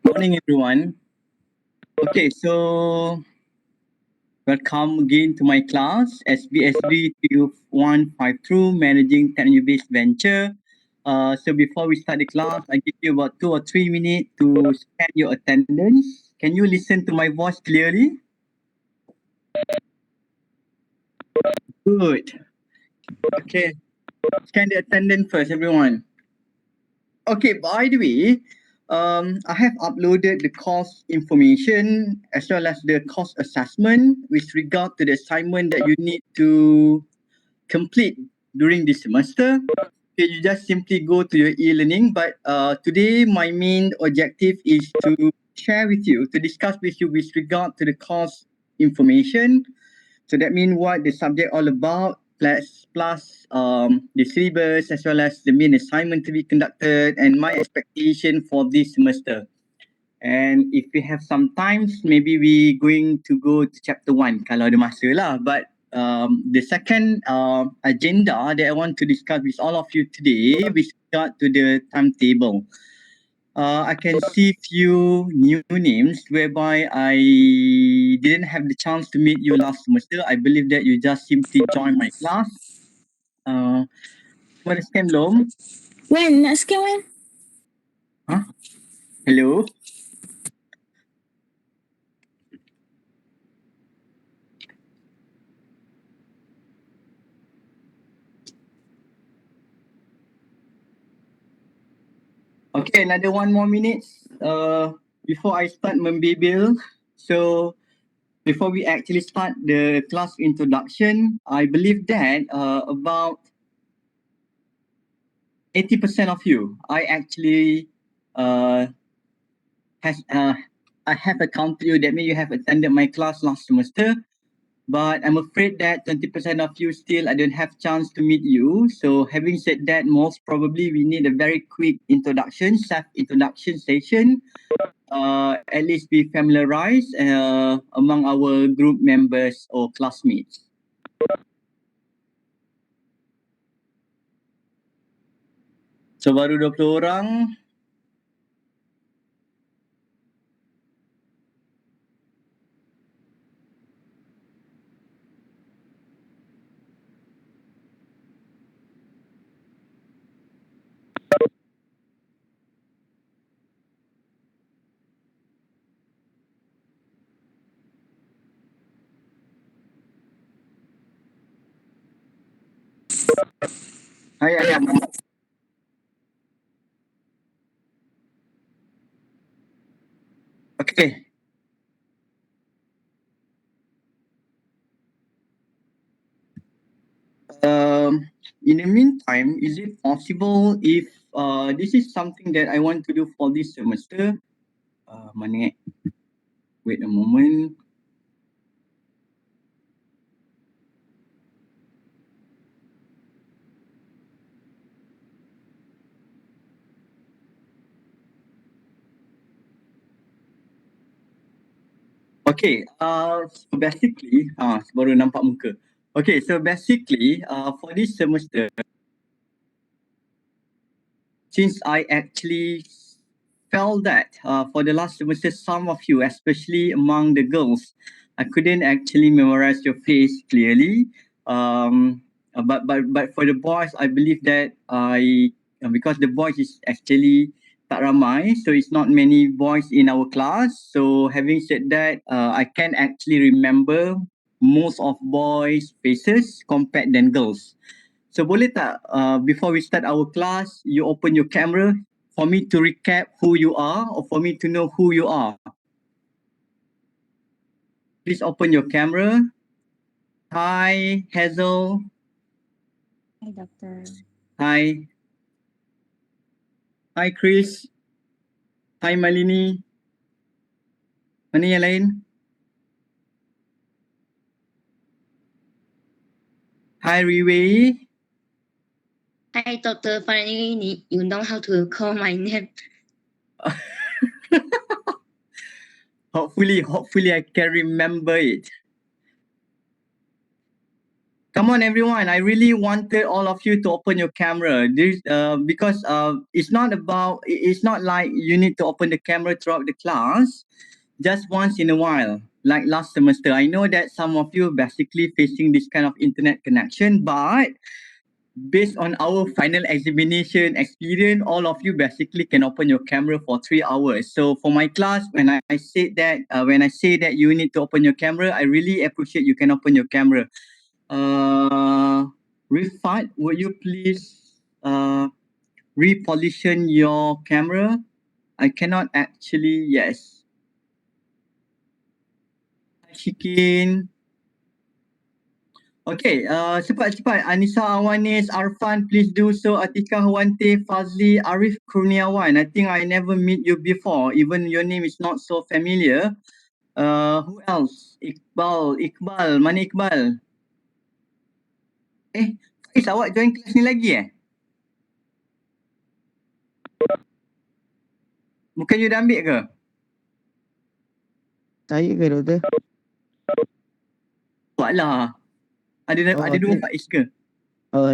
Morning, everyone. Okay, so welcome again to my class, SBSD 152, Managing Technology-Based Venture. So before we start the class, I give you about 2 or 3 minutes to scan your attendance. Can you listen to my voice clearly? Good. Okay, scan the attendance first, everyone. Okay, by the way, I have uploaded the course information as well as the course assessment with regard to the assignment that you need to complete during this semester. Okay, you just simply go to your e-learning. But today, my main objective is to share with you, to discuss with you with regard to the course information. So that means what the subject all about, plus the syllabus as well as the main assignment to be conducted and my expectation for this semester. And if we have some times, maybe we going to go to chapter 1 kalau ada masa lah. But the second agenda that I want to discuss with all of you today with regard to the timetable. I can see few new names whereby I didn't have the chance to meet you last semester. I believe that you just simply joined my class. Mana scan belum? When? Nak scan when? Huh? Hello? Okay, another 1 more minute before I start membebel. So before we actually start the class introduction, I believe that about 80% of you, I actually has I have accounted you. That means you have attended my class last semester. But I'm afraid that 20% of you still I don't have chance to meet you. So having said that, most probably we need a very quick introduction, self-introduction session. At least be familiarized among our group members or classmates. So baru 20 orang. Hai ayam. Okay. In the meantime, is it possible if this is something that I want to do for this semester? Mana? Wait a moment. Okay, so basically, baru nampak muka. Okay, so basically, for this semester, since I actually felt that for the last semester, some of you, especially among the girls, I couldn't actually memorize your face clearly. But for the boys, I believe that because the boys is actually tak ramai, so it's not many boys in our class. So having said that, I can actually remember most of boys' faces compared than girls. So boleh tak before we start our class, you open your camera for me to recap who you are or for me to know who you are? Please open your camera. Hi, Hazel. Hi, Doctor. Hi. Hi, Chris. Hi, Malini. Mana yang lain? Hi, Riwei. Hi, Doctor. Finally, you know how to call my name. Hopefully I can remember it. Come on, everyone. I really wanted all of you to open your camera. Because it's not like you need to open the camera throughout the class, just once in a while, like last semester. I know that some of you basically facing this kind of internet connection, but based on our final examination experience, all of you basically can open your camera for 3 hours. So for my class, when I say that you need to open your camera, I really appreciate you can open your camera. Rifat, would you please reposition your camera? I cannot actually, yes. Shikin. Okay, cepat. Anissa Awanis, Arfan, please do so. Atika Hawante, Fazli, Arif Kurniawan. I think I never meet you before. Even your name is not so familiar. Who else? Iqbal. Mana Iqbal? Faiz, awak join kelas ni lagi Bukan you dah ambil ke? Saya ke doktor? Buatlah. Ada dua Faiz ke? Oh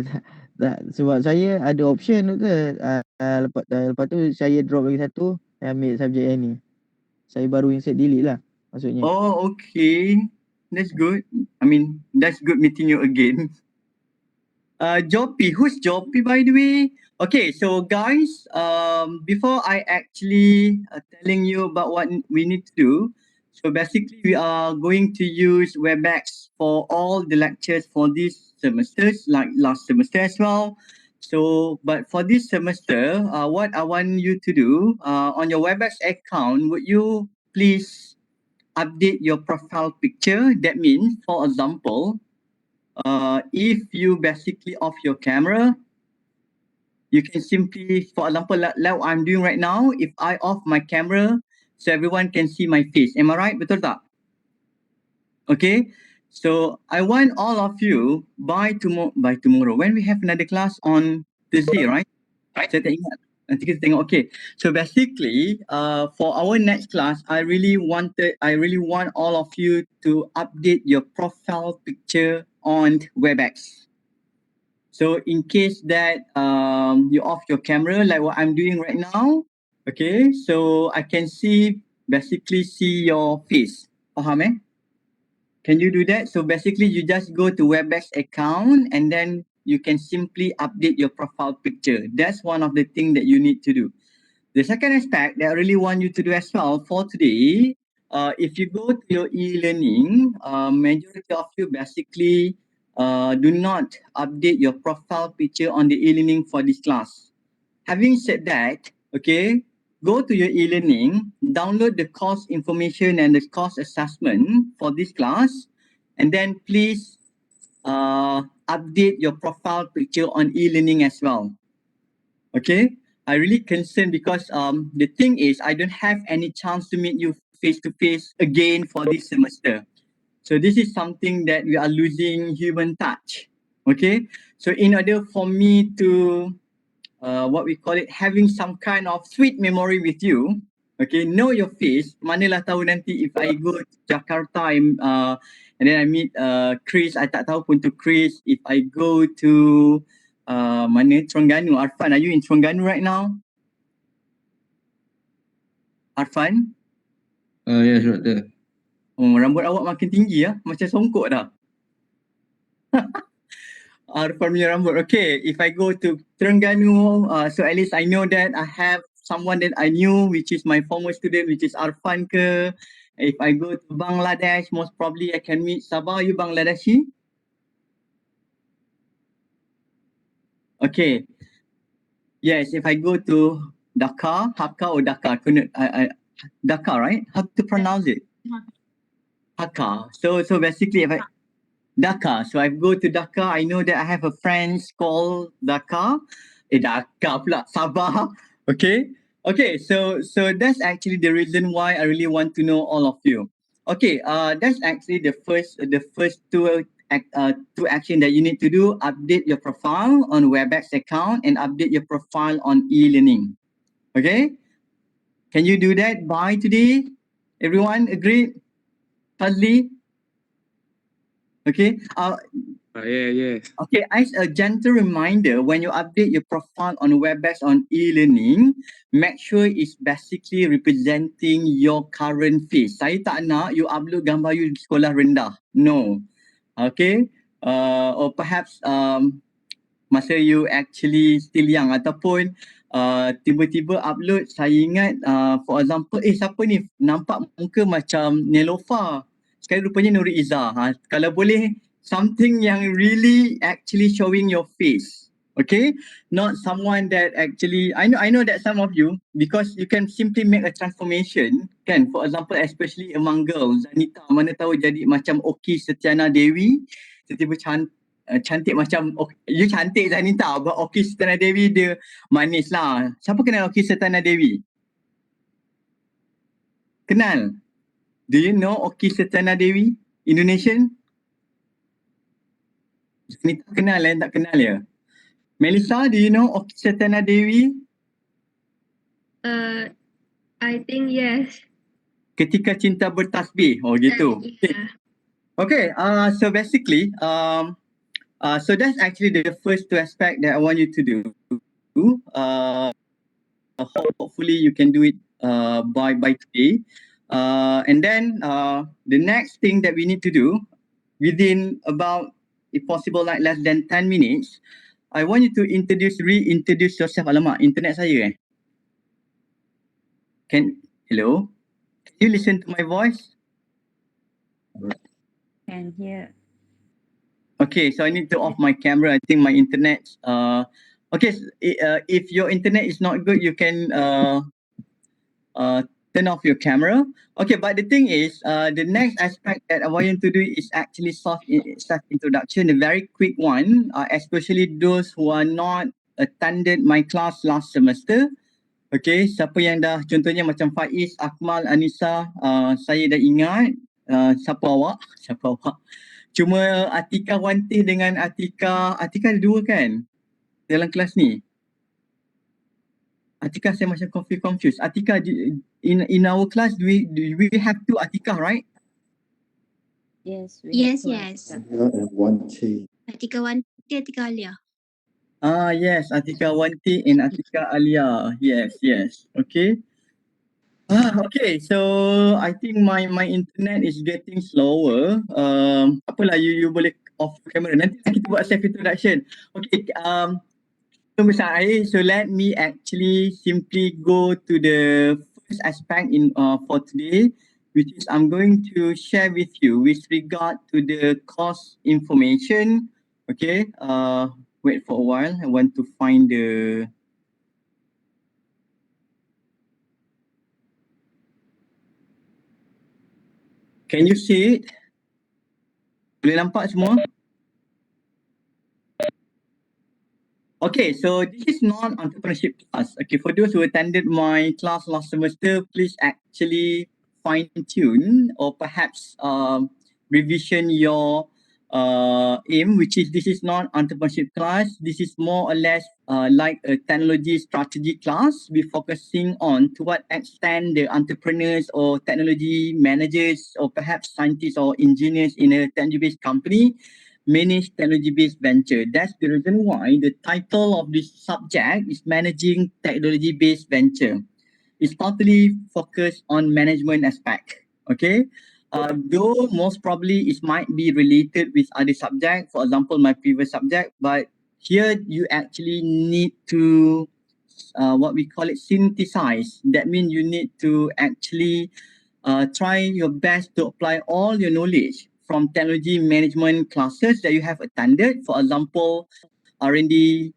tak, sebab saya ada option doktor. Lepas tu saya drop lagi satu, saya ambil subjek yang ni. Saya baru insert delete lah maksudnya. Oh, okay. That's good. I mean, that's good meeting you again. Joppy, who's Joppy by the way? Okay, so guys, before I actually telling you about what we need to do, so basically we are going to use Webex for all the lectures for this semesters, like last semester as well. So, but for this semester, what I want you to do on your Webex account, would you please update your profile picture? That means, for example, if you basically off your camera, you can simply, for example, like what I'm doing right now, if I off my camera, so everyone can see my face. Am I right? Betul tak? Okay. So I want all of you by tomorrow, when we have another class on Thursday, right? Saya tak ingat. Nanti kita tengok. Okay. So basically, for our next class, I really want all of you to update your profile picture on Webex. So in case that you off your camera like what I'm doing right now, okay, so I can basically see your face. Faham Can you do that? So basically you just go to Webex account and then you can simply update your profile picture. That's one of the things that you need to do. The second aspect that I really want you to do as well for today, if you go to your e-learning, majority of you basically do not update your profile picture on the e-learning for this class. Having said that, okay, go to your e-learning, download the course information and the course assessment for this class, and then please update your profile picture on e-learning as well. Okay, I really concerned because the thing is I don't have any chance to meet you face to face again for this semester. So this is something that we are losing human touch. Okay, so in order for me to what we call it, having some kind of sweet memory with you, okay, know your face, manalah tahu nanti if I go to Jakarta and then I meet Chris, I tak tahu pun tu Chris. If I go to mana Terengganu, Arfan, are you in Terengganu right now? Arfan? Yes, doktor. Oh, rambut awak makin tinggi macam songkok dah. Arfan punya rambut. Okay, if I go to Terengganu, so at least I know that I have someone that I knew, which is my former student, which is Arfan ke. If I go to Bangladesh, most probably I can meet Sabah. Are you Bangladeshi? Okay. Yes, if I go to Dhaka or Dhaka, Dhaka, right? How to pronounce it? Dhaka. So basically, if I Dhaka. So I go to Dhaka. I know that I have a friend called Dhaka. Dhaka pula, Sabah. Okay. Okay. So that's actually the reason why I really want to know all of you. Okay. That's actually the first two action that you need to do. Update your profile on Webex account and update your profile on e-learning. Okay. Can you do that by today? Everyone agree? Fazli? Okay. Yes. Okay, as a gentle reminder, when you update your profile on Webex on e-learning, make sure it's basically representing your current face. Saya tak nak you upload gambar you di sekolah rendah. No. Okay. Or perhaps masa you actually still young ataupun tiba-tiba upload, saya ingat for example, siapa ni nampak muka macam Nelofa. Sekali rupanya Nuri Izzah. Kalau boleh something yang really actually showing your face. Okay, not someone that actually I know that some of you, because you can simply make a transformation kan, for example especially among girls, Zanita mana tahu jadi macam Oki Setiana Dewi, tiba-tiba cantik macam you cantik Zanita, but Oki Setiana Dewi dia manis lah. Siapa kenal Oki Setiana Dewi? Kenal? Do you know Oki Setiana Dewi? Indonesian? Zanita kenal tak kenal ya? Melissa, do you know Oki Setiana Dewi? I think yes. Ketika Cinta Bertasbih. Oh gitu. Yeah. Okay, so basically, so that's actually the first two aspects that I want you to do. Hopefully you can do it by today. And then the next thing that we need to do within about, if possible, like less than 10 minutes, I want you to reintroduce yourself. Alamak, internet saya hello? Can you listen to my voice? Can hear. Okay, so I need to off my camera. I think my internet. Okay, if your internet is not good, you can turn off your camera. Okay, but the thing is, the next aspect that I want you to do is actually self-introduction, a very quick one, especially those who are not attended my class last semester. Okay, siapa yang dah, contohnya macam Faiz, Akmal, Anissa, saya dah ingat. Siapa awak? Cuma Atika Wantih dengan Atika ada dua kan dalam kelas ni? Atika, saya macam confused. Atika, in our class, do we have two Atika, right? Yes. Yes. Atika Wanti, Atika Alia. Yes, Atika Wanti and Atika Alia. Yes. Okay. Okay, so I think my internet is getting slower. Apalah, you boleh off camera. Nanti kita buat self introduction. Okay, so let me actually simply go to the first aspect in for today, which is I'm going to share with you with regard to the course information. Okay, wait for a while. I want to find the. Can you see it? Boleh nampak semua? Okay, so this is non-entrepreneurship class. Okay, for those who attended my class last semester, please actually fine-tune or perhaps revision your aim, which is this is non-entrepreneurship class. This is more or less like a technology strategy class. We're focusing on to what extent the entrepreneurs or technology managers or perhaps scientists or engineers in a technology-based company manage technology-based venture. That's the reason why the title of this subject is Managing Technology-Based Venture. It's totally focused on management aspect. Okay, though most probably it might be related with other subject, for example, my previous subject, but here you actually need to what we call it synthesize. That means you need to actually try your best to apply all your knowledge from technology management classes that you have attended. For example, R&D,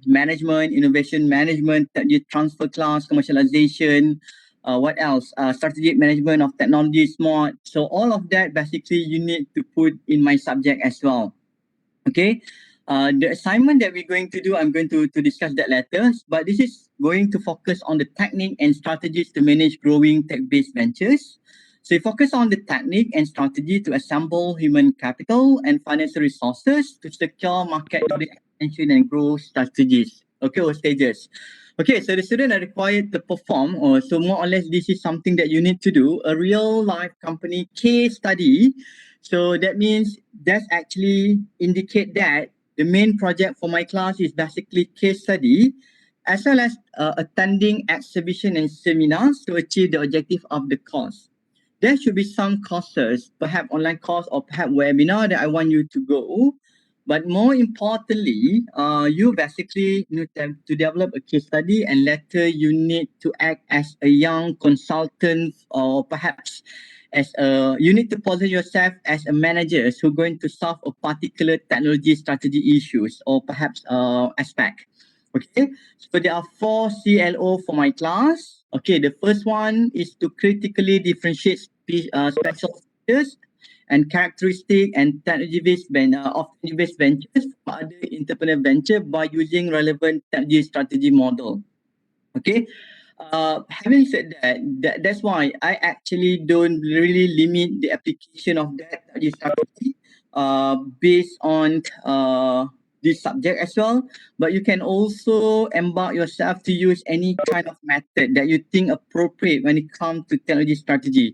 management, innovation management, transfer class, commercialization, what else? Strategic management of technology, smart. So all of that basically you need to put in my subject as well. Okay. The assignment that we're going to do, I'm going to discuss that later, but this is going to focus on the technique and strategies to manage growing tech-based ventures. So we focus on the technique and strategy to assemble human capital and financial resources to secure market expansion and growth strategies. Okay, or stages. Okay, so the student are required to perform, so more or less this is something that you need to do, a real life company case study So that means that's actually indicate that the main project for my class is basically case study, as well as attending exhibition and seminars to achieve the objective of the course. There should be some courses, perhaps online course or perhaps webinar that I want you to go. But more importantly, you basically need to develop a case study, and later you need to act as a young consultant, or perhaps as a you need to position yourself as a manager who's going to solve a particular technology strategy issues or perhaps aspect. Okay, so there are 4 CLO for my class. Okay, the first one is to critically differentiate special features and characteristic and technology-based ventures from other entrepreneurial venture by using relevant technology strategy model. Okay, having said that's why I actually don't really limit the application of that technology strategy based on this subject as well. But you can also embark yourself to use any kind of method that you think appropriate when it comes to technology strategy.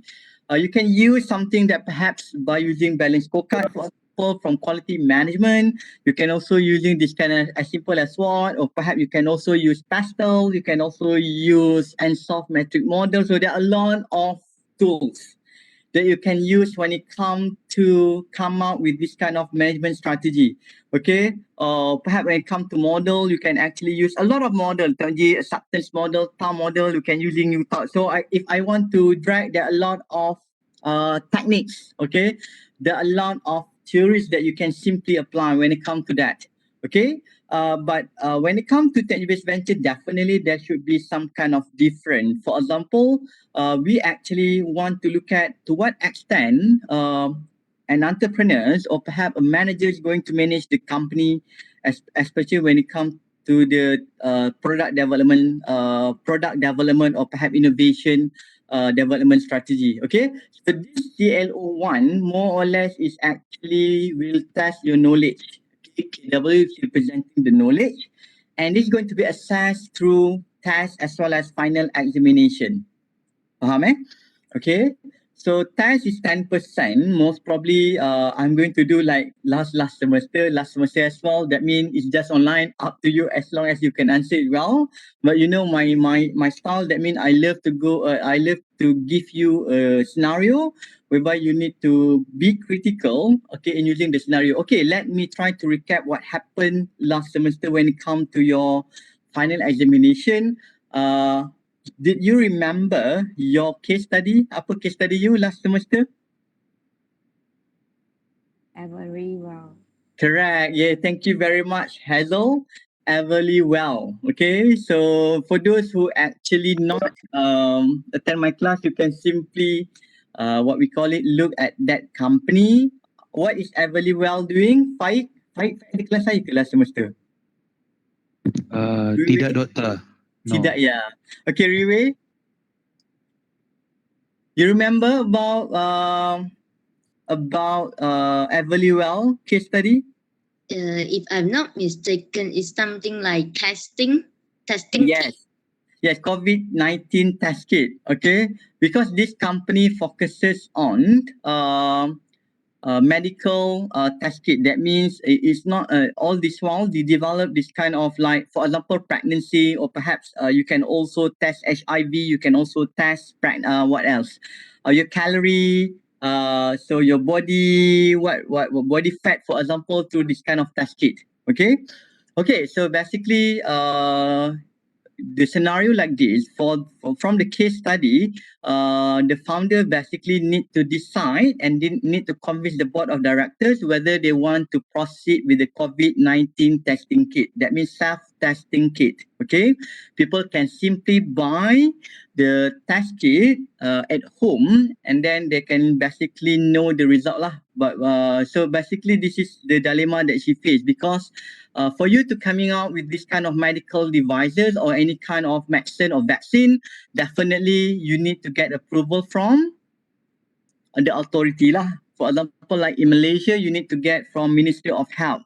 You can use something that perhaps by using balanced scorecard, for example, from quality management. You can also using this kind of as simple as SWOT, or perhaps you can also use pastel. You can also use and soft metric model. So there are a lot of tools that you can use when it comes to come out with this kind of management strategy. Okay, perhaps when it comes to model, you can actually use a lot of model, technology acceptance model, TAM model. You can using new thought. So if I want to drag, there are a lot of techniques. Okay, there are a lot of theories that you can simply apply when it comes to that. Okay, but when it comes to technology-based venture, definitely there should be some kind of different. For example, we actually want to look at to what extent an entrepreneur or perhaps a manager is going to manage the company, especially when it comes to the product development, or perhaps innovation development strategy. Okay, so this CLO1 more or less is actually will test your knowledge. Okay, KW is representing the knowledge, and it's going to be assessed through tests as well as final examination. Faham Okay. So test is 10%. Most probably I'm going to do like last semester as well. That means it's just online, up to you as long as you can answer it well. But you know my style, that means I love to give you a scenario whereby you need to be critical, okay, in using the scenario. Okay, let me try to recap what happened last semester when it comes to your final examination. Did you remember your case study? Apa case study you last semester? Very well. Correct. Yeah, thank you very much, Hazel. Everly well. Okay, so for those who actually not attend my class, you can simply what we call it, look at that company. What is Everly well doing? Faik di kelas saya ke last semester? Tidak doktor. No. Tidak ya. Okay, Riwe, you remember about Everlywell case study? If I'm not mistaken, it's something like testing. Yes. Yes, COVID-19 test kit. Okay, because this company focuses on medical test kit. That means it's not all this while they develop this kind of, like, for example, pregnancy, or perhaps you can also test HIV. You can also test what else? Your calorie. So your body, what body fat, for example, through this kind of test kit. Okay. Okay. So basically, the scenario like this from the case study, the founder basically need to decide and need to convince the board of directors whether they want to proceed with the COVID-19 testing kit. That means self-testing kit. Okay, people can simply buy the test kit at home, and then they can basically know the result lah. But so basically, this is the dilemma that she faced, because for you to coming out with this kind of medical devices or any kind of medicine or vaccine, definitely you need to get approval from the authority lah. For example, like in Malaysia, you need to get from Ministry of Health.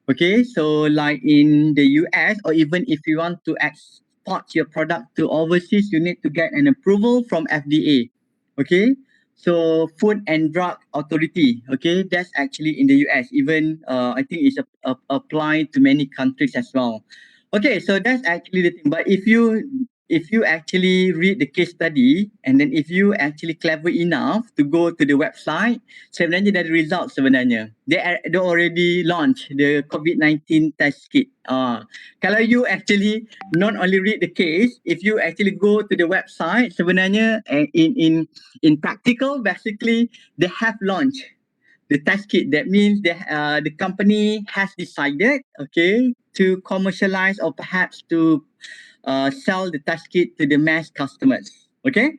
Okay, so like in the US, or even if you want to export your product to overseas, you need to get an approval from FDA. Okay, So Food and Drug Authority, okay, that's actually in the US. Even I think it's applied to many countries as well. Okay, so that's actually the thing. But if you actually read the case study and then if you actually clever enough to go to the website, sebenarnya dari results sebenarnya. They already launched the COVID-19 test kit. Kalau you actually not only read the case, if you actually go to the website, sebenarnya in practical, basically they have launched the test kit. That means the company has decided, okay, to commercialize or perhaps to sell the test kit to the mass customers. Okay.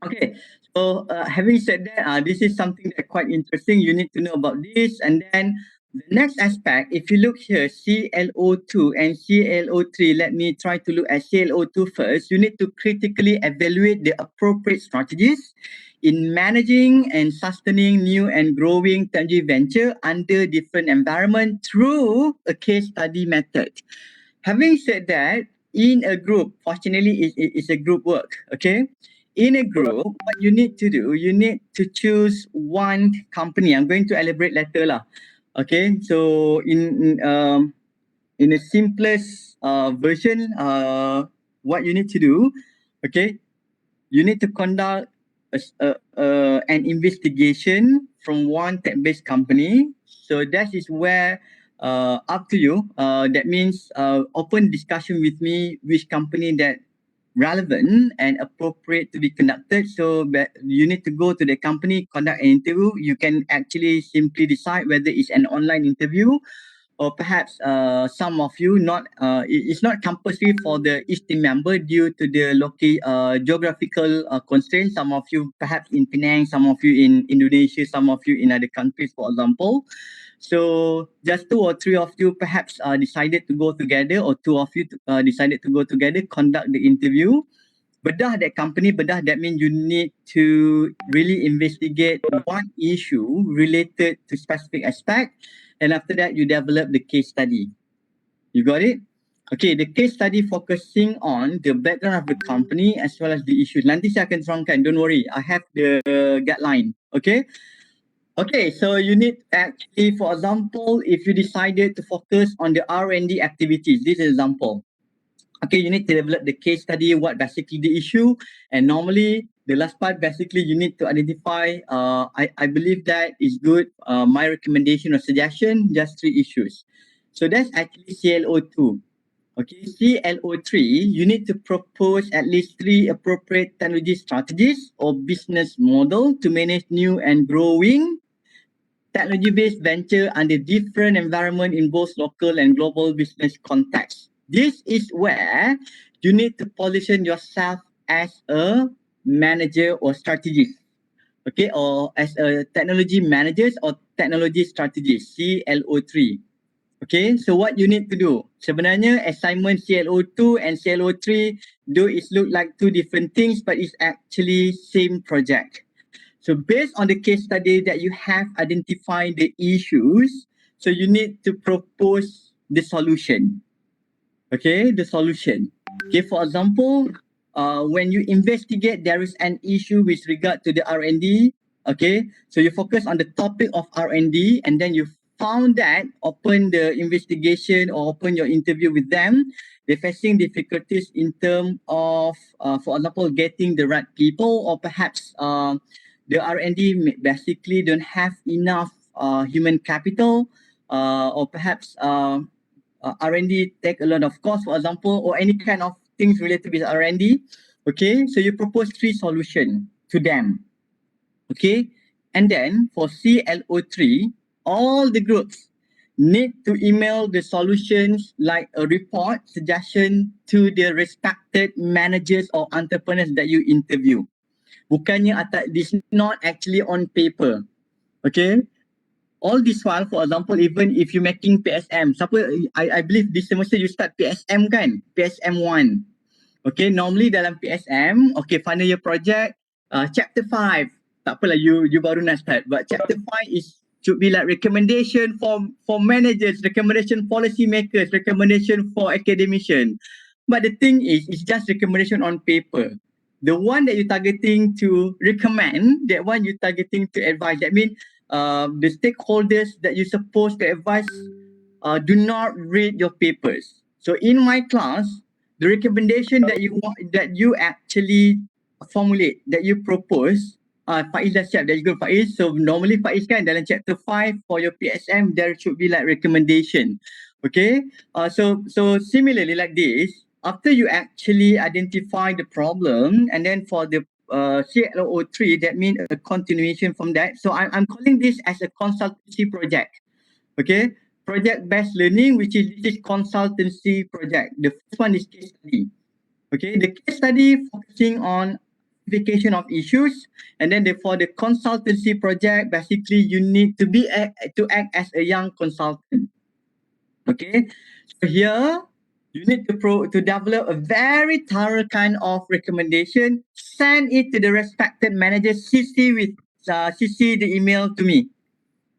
Okay. So having said that, this is something that quite interesting. You need to know about this. And then the next aspect, if you look here, CLO2 and CLO3, let me try to look at CLO2 first. You need to critically evaluate the appropriate strategies in managing and sustaining new and growing technology venture under different environment through a case study method. Having said that, in a group, fortunately, it's a group work, okay? In a group, what you need to do, you need to choose one company. I'm going to elaborate later lah. Okay, so in the simplest version, what you need to do, okay, you need to conduct an investigation from one tech-based company. So that is where up to you. That means open discussion with me which company that relevant and appropriate to be conducted. So you need to go to the company, conduct an interview. You can actually simply decide whether it's an online interview or perhaps some of you it's not compulsory for the each team member due to the geographical constraints. Some of you perhaps in Penang, some of you in Indonesia, some of you in other countries, for example. So just two or three of you perhaps decided to go together, or two of you decided to go together, conduct the interview. Bedah that company, bedah that means you need to really investigate one issue related to specific aspect, and after that you develop the case study. You got it? Okay, the case study focusing on the background of the company as well as the issue. Nanti saya akan terangkan, don't worry, I have the guideline. Okay. Okay, so you need actually, for example, if you decided to focus on the R&D activities, this is example. Okay, you need to develop the case study, what basically the issue, and normally the last part, basically you need to identify, I believe that is good, my recommendation or suggestion, just 3 issues. So that's actually CLO2. Okay, CLO3, you need to propose at least 3 appropriate technology strategies or business model to manage new and growing technology-based venture under different environment in both local and global business contexts. This is where you need to position yourself as a manager or strategist, okay, or as a technology managers or technology strategist, CLO3. Okay, so what you need to do? Sebenarnya assignment CLO2 and CLO3, though it look like 2 different things, but it's actually same project. So based on the case study that you have identified the issues, so you need to propose the solution. Okay, the solution. Okay, for example, when you investigate, there is an issue with regard to the R&D. Okay, so you focus on the topic of R&D, and then you found that, open the investigation or open your interview with them, they're facing difficulties in terms of, for example, getting the right people, or perhaps the R&D basically don't have enough human capital, or perhaps R&D take a lot of cost, for example, or any kind of things related with R&D. Okay, so you propose 3 solutions to them. Okay, and then for CLO3, all the groups need to email the solutions like a report suggestion to the respected managers or entrepreneurs that you interview. Bukannya this is not actually on paper. Okay, all this while, for example, even if you making PSM, I believe this semester you start PSM kan? PSM 1. Okay, normally dalam PSM, okay, final year project, chapter 5. Tak apalah, you baru nak start. But chapter 5 should be like recommendation for managers, recommendation policy makers, recommendation for academician. But the thing is, it's just recommendation on paper. the one that you're targeting to recommend, that one you're targeting to advise. That means the stakeholders that you're supposed to advise do not read your papers. So in my class, the recommendation that you actually formulate, that you propose, Faiz dah siap, that's good Faiz. So normally Faiz kan dalam chapter 5 for your PSM, there should be like recommendation. Okay, so similarly like this, after you actually identify the problem, and then for the CLO3, that means a continuation from that. So I'm calling this as a consultancy project. Okay, project-based learning, which is this consultancy project. The first one is case study. Okay, the case study focusing on identification of issues, and then for the consultancy project, basically you need to to act as a young consultant. Okay, so here you need to develop a very thorough kind of recommendation. Send it to the respected manager. CC the email to me.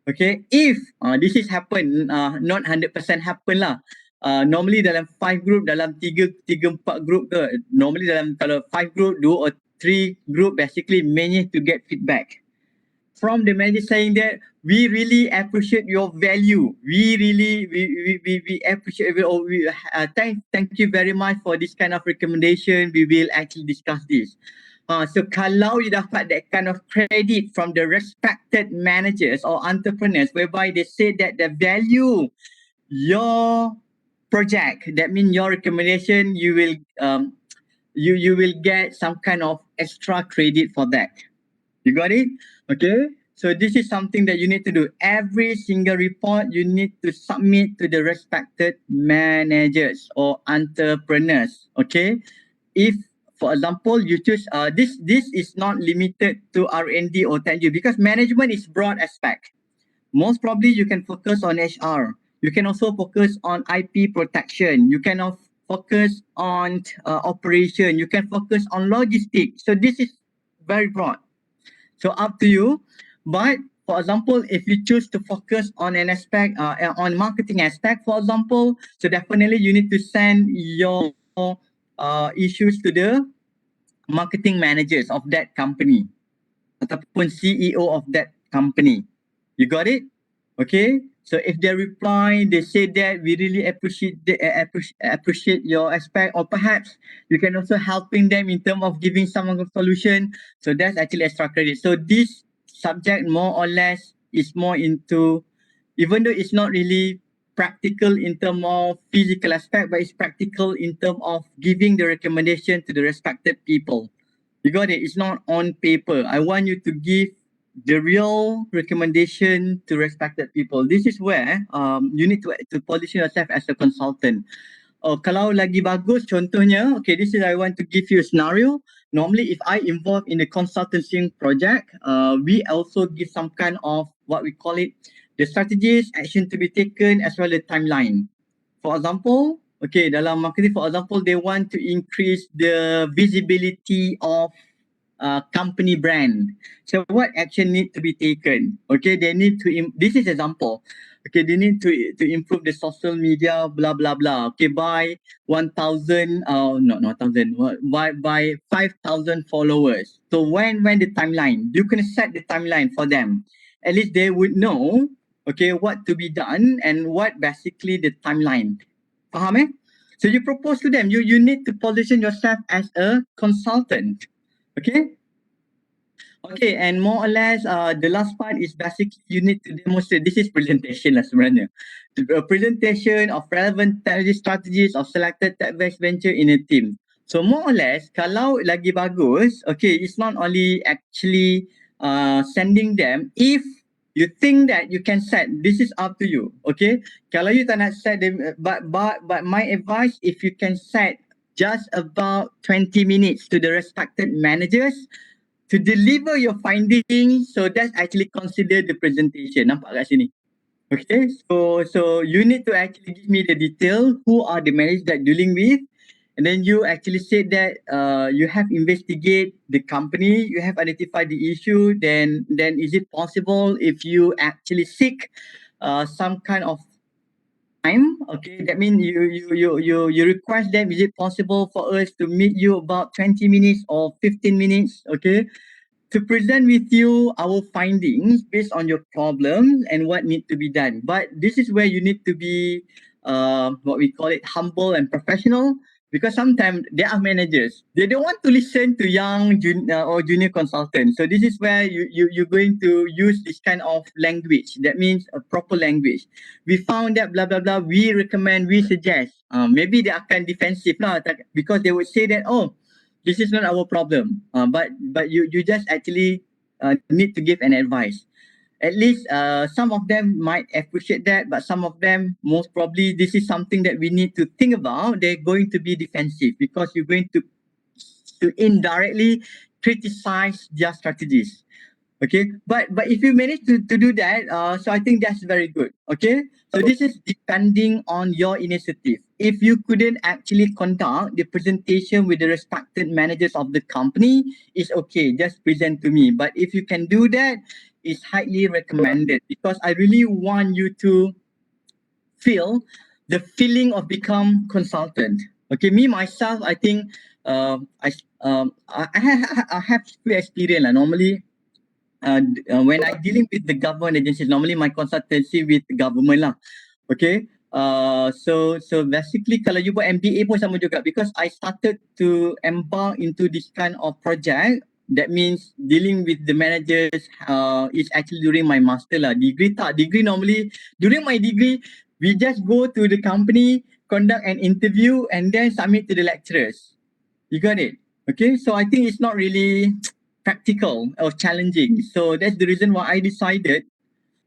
Okay, if this is happen, not 100% happen lah. Normally dalam 5 group, dalam 3-4 group ke, normally dalam kalau 5 group, 2 or 3 group, basically manage to get feedback from the manager saying that we really appreciate your value. We really we appreciate thank you very much for this kind of recommendation. We will actually discuss this. So kalau you dapat that kind of credit from the respected managers or entrepreneurs whereby they say that they value your project, that means your recommendation, you will you will get some kind of extra credit for that. You got it? Okay. So this is something that you need to do. Every single report you need to submit to the respected managers or entrepreneurs. Okay. If, for example, you choose this is not limited to R&D or technology because management is broad aspect. Most probably you can focus on HR. You can also focus on IP protection. You can focus on operation. You can focus on logistics. So this is very broad. So up to you. But for example, if you choose to focus on an aspect, on marketing aspect, for example, so definitely you need to send your issues to the marketing managers of that company ataupun CEO of that company. You got it? Okay. So if they reply, they say that we really appreciate your aspect, or perhaps you can also helping them in terms of giving some of the solution. So that's actually extra credit. So this subject more or less is more into, even though it's not really practical in terms of physical aspect, but it's practical in terms of giving the recommendation to the respected people. You got it? It's not on paper. I want you to give the real recommendation to respected people. This is where you need to position yourself as a consultant. Kalau lagi bagus, contohnya, okay, this is I want to give you a scenario. Normally, if I involve in the consultancy project, we also give some kind of what we call it, the strategies, action to be taken, as well as the timeline. For example, okay, dalam marketing, for example, they want to increase the visibility of company brand. So what action need to be taken? Okay, they need to, this is example. Okay, they need to improve the social media, blah, blah, blah. Okay, by 1,000, not 1,000, by 5,000 followers. So when the timeline, you can set the timeline for them. At least they would know, okay, what to be done and what basically the timeline. Faham eh? So you propose to them, you need to position yourself as a consultant. Okay. Okay, and more or less, the last part is basically you need to demonstrate. This is presentation lah sebenarnya. A presentation of relevant technology strategies of selected tech-based venture in a team. So more or less, kalau lagi bagus, okay, it's not only actually sending them. If you think that you can set, this is up to you. Okay, kalau you tak nak set them, but my advice, if you can set just about 20 minutes to the respected managers to deliver your findings, so that's actually considered the presentation. Nampak kat sini? Okay, so you need to actually give me the detail, who are the managers that dealing with, and then you actually said that you have investigate the company, you have identified the issue, then is it possible if you actually seek some kind of time, Okay, that means you request them. Is it possible for us to meet you about 20 minutes or 15 minutes? Okay, to present with you our findings based on your problems and what need to be done. But this is where you need to be, what we call it, humble and professional. Because sometimes there are managers, they don't want to listen to young or junior consultants. So this is where you're going to use this kind of language. That means a proper language. We found that blah, blah, blah. We recommend, we suggest. Maybe they akan defensive lah, because they would say that, oh, this is not our problem. But you just actually need to give an advice. At least some of them might appreciate that, but some of them most probably this is something that we need to think about. They're going to be defensive because you're going to indirectly criticize their strategies. Okay, but if you manage to do that, so I think that's very good. Okay, so this is depending on your initiative. If you couldn't actually conduct the presentation with the respected managers of the company, it's okay, just present to me. But if you can do that, it's highly recommended because I really want you to feel the feeling of become consultant. Okay, me myself, I think I have few experience. Normally when I dealing with the government agencies, normally my consultancy with the government lah. Okay. So basically kalau you buat MBA pun sama juga because I started to embark into this kind of project. That means dealing with the managers is actually during my master lah. Degree normally during my degree we just go to the company, conduct an interview and then submit to the lecturers. You got it? Okay. So I think it's not really practical or challenging. So that's the reason why I decided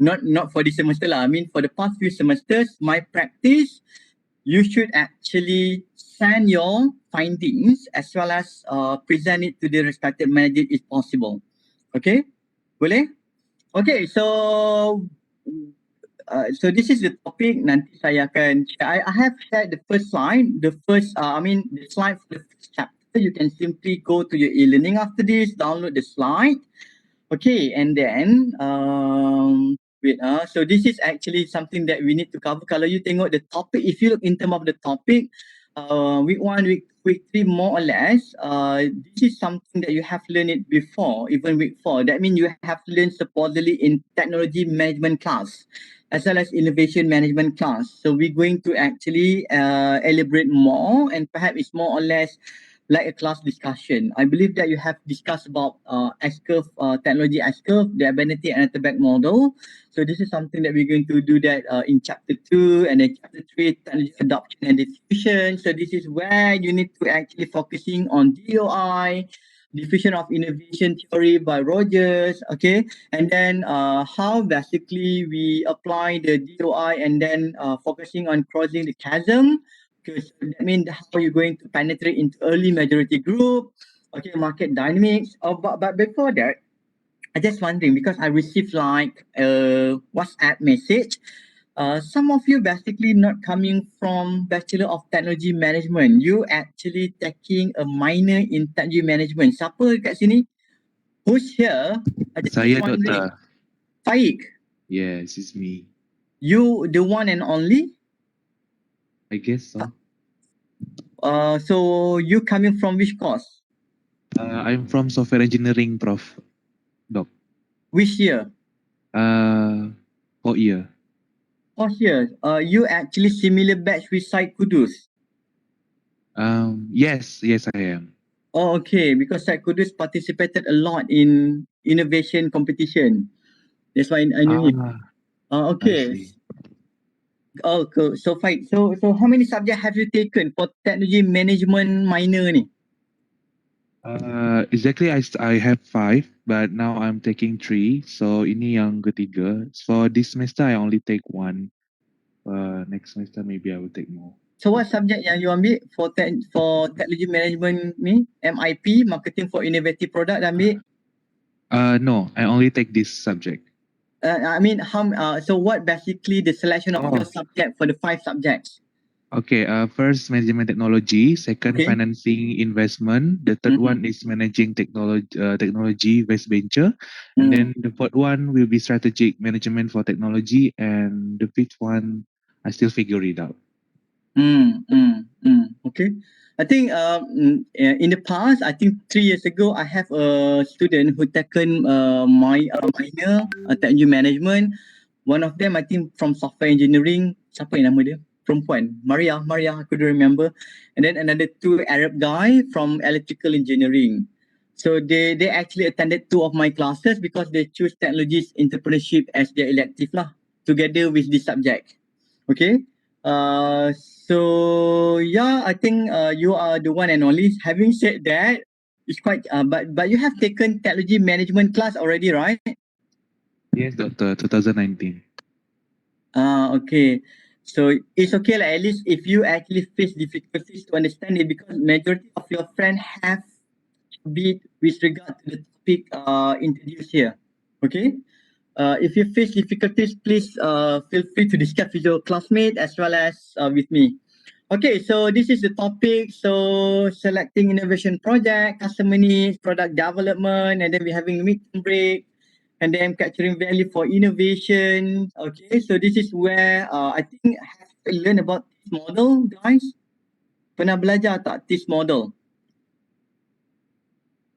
not for this semester lah. I mean for the past few semesters, my practice, you should actually send your findings as well as present it to the respected manager if possible. Okay? Boleh? Okay, so this is the topic. Nanti saya akan I have shared the first slide, the slide for the first chapter. You can simply go to your e-learning after this, download the slide. Okay, and then so this is actually something that we need to cover. Kalau you tengok the topic, if you look in terms of the topic, week 1, week 3, more or less, this is something that you have learned it before, even week 4. That means you have learned supposedly in technology management class as well as innovation management class. So we're going to actually elaborate more, and perhaps it's more or less like a class discussion. I believe that you have discussed about S-curve, technology S-curve, the ability and the back model. So this is something that we're going to do that in chapter 2, and then chapter 3, technology adoption and diffusion. So this is where you need to actually focusing on DOI, diffusion of innovation theory by Rogers, okay, and then how basically we apply the DOI and then focusing on crossing the chasm, because that means how you're going to penetrate into early majority group, okay, market dynamics. But before that, I just wondering because I received like a WhatsApp message. Some of you basically not coming from Bachelor of Technology Management. You actually taking a minor in Technology Management. Siapa kat sini? Who's here? I just Saya wondering. doktor. Faik, Yes, it's me. you the one and only? I guess so. So you coming from which course? I'm from software engineering, Prof. Doc. Which year? 4 year. Oh, here. You actually similar batch with Syed Kudus. Yes, I am. Oh, okay. Because Syed Kudus participated a lot in innovation competition. That's why I knew him. I Okay. see. Oh, cool. So Faik, so how many subjects have you taken for technology management minor ni? Exactly, I have 5, but now I'm taking 3. So ini yang ketiga. For this semester, I only take 1. Next semester, maybe I will take more. So what subject yang you ambil for technology management ni? MIP, marketing for innovative product dah ambil? No, I only take this subject. I mean, so what basically the selection of your subject for the 5 subjects? Okay, first management technology, second Okay. financing investment, the third one is managing technology West venture, and then the fourth one will be strategic management for technology, and the fifth one I still figure it out. Okay. I think in the past, I think 3 years ago, I have a student who taken my minor technology management. One of them, I think, from software engineering. Siapa yang nama dia? Perempuan. Maria, I couldn't remember. And then another two Arab guy from electrical engineering. So they actually attended 2 of my classes because they choose technologies entrepreneurship as their elective lah, together with this subject. Okay. So yeah, I think you are the one and only. Having said that, it's quite but you have taken technology management class already, right? Yes, Doctor, 2019. Okay. So it's okay, like, at least if you actually face difficulties to understand it, because majority of your friends have bit with regard to the topic introduced here. Okay. If you face difficulties, please feel free to discuss with your classmate as well as with me. Okay, so this is the topic. So selecting innovation project, customer needs, product development, and then we're having meeting break, and then capturing value for innovation. Okay, so this is where I think I have to learn about this model, guys. Pernah belajar tak this model?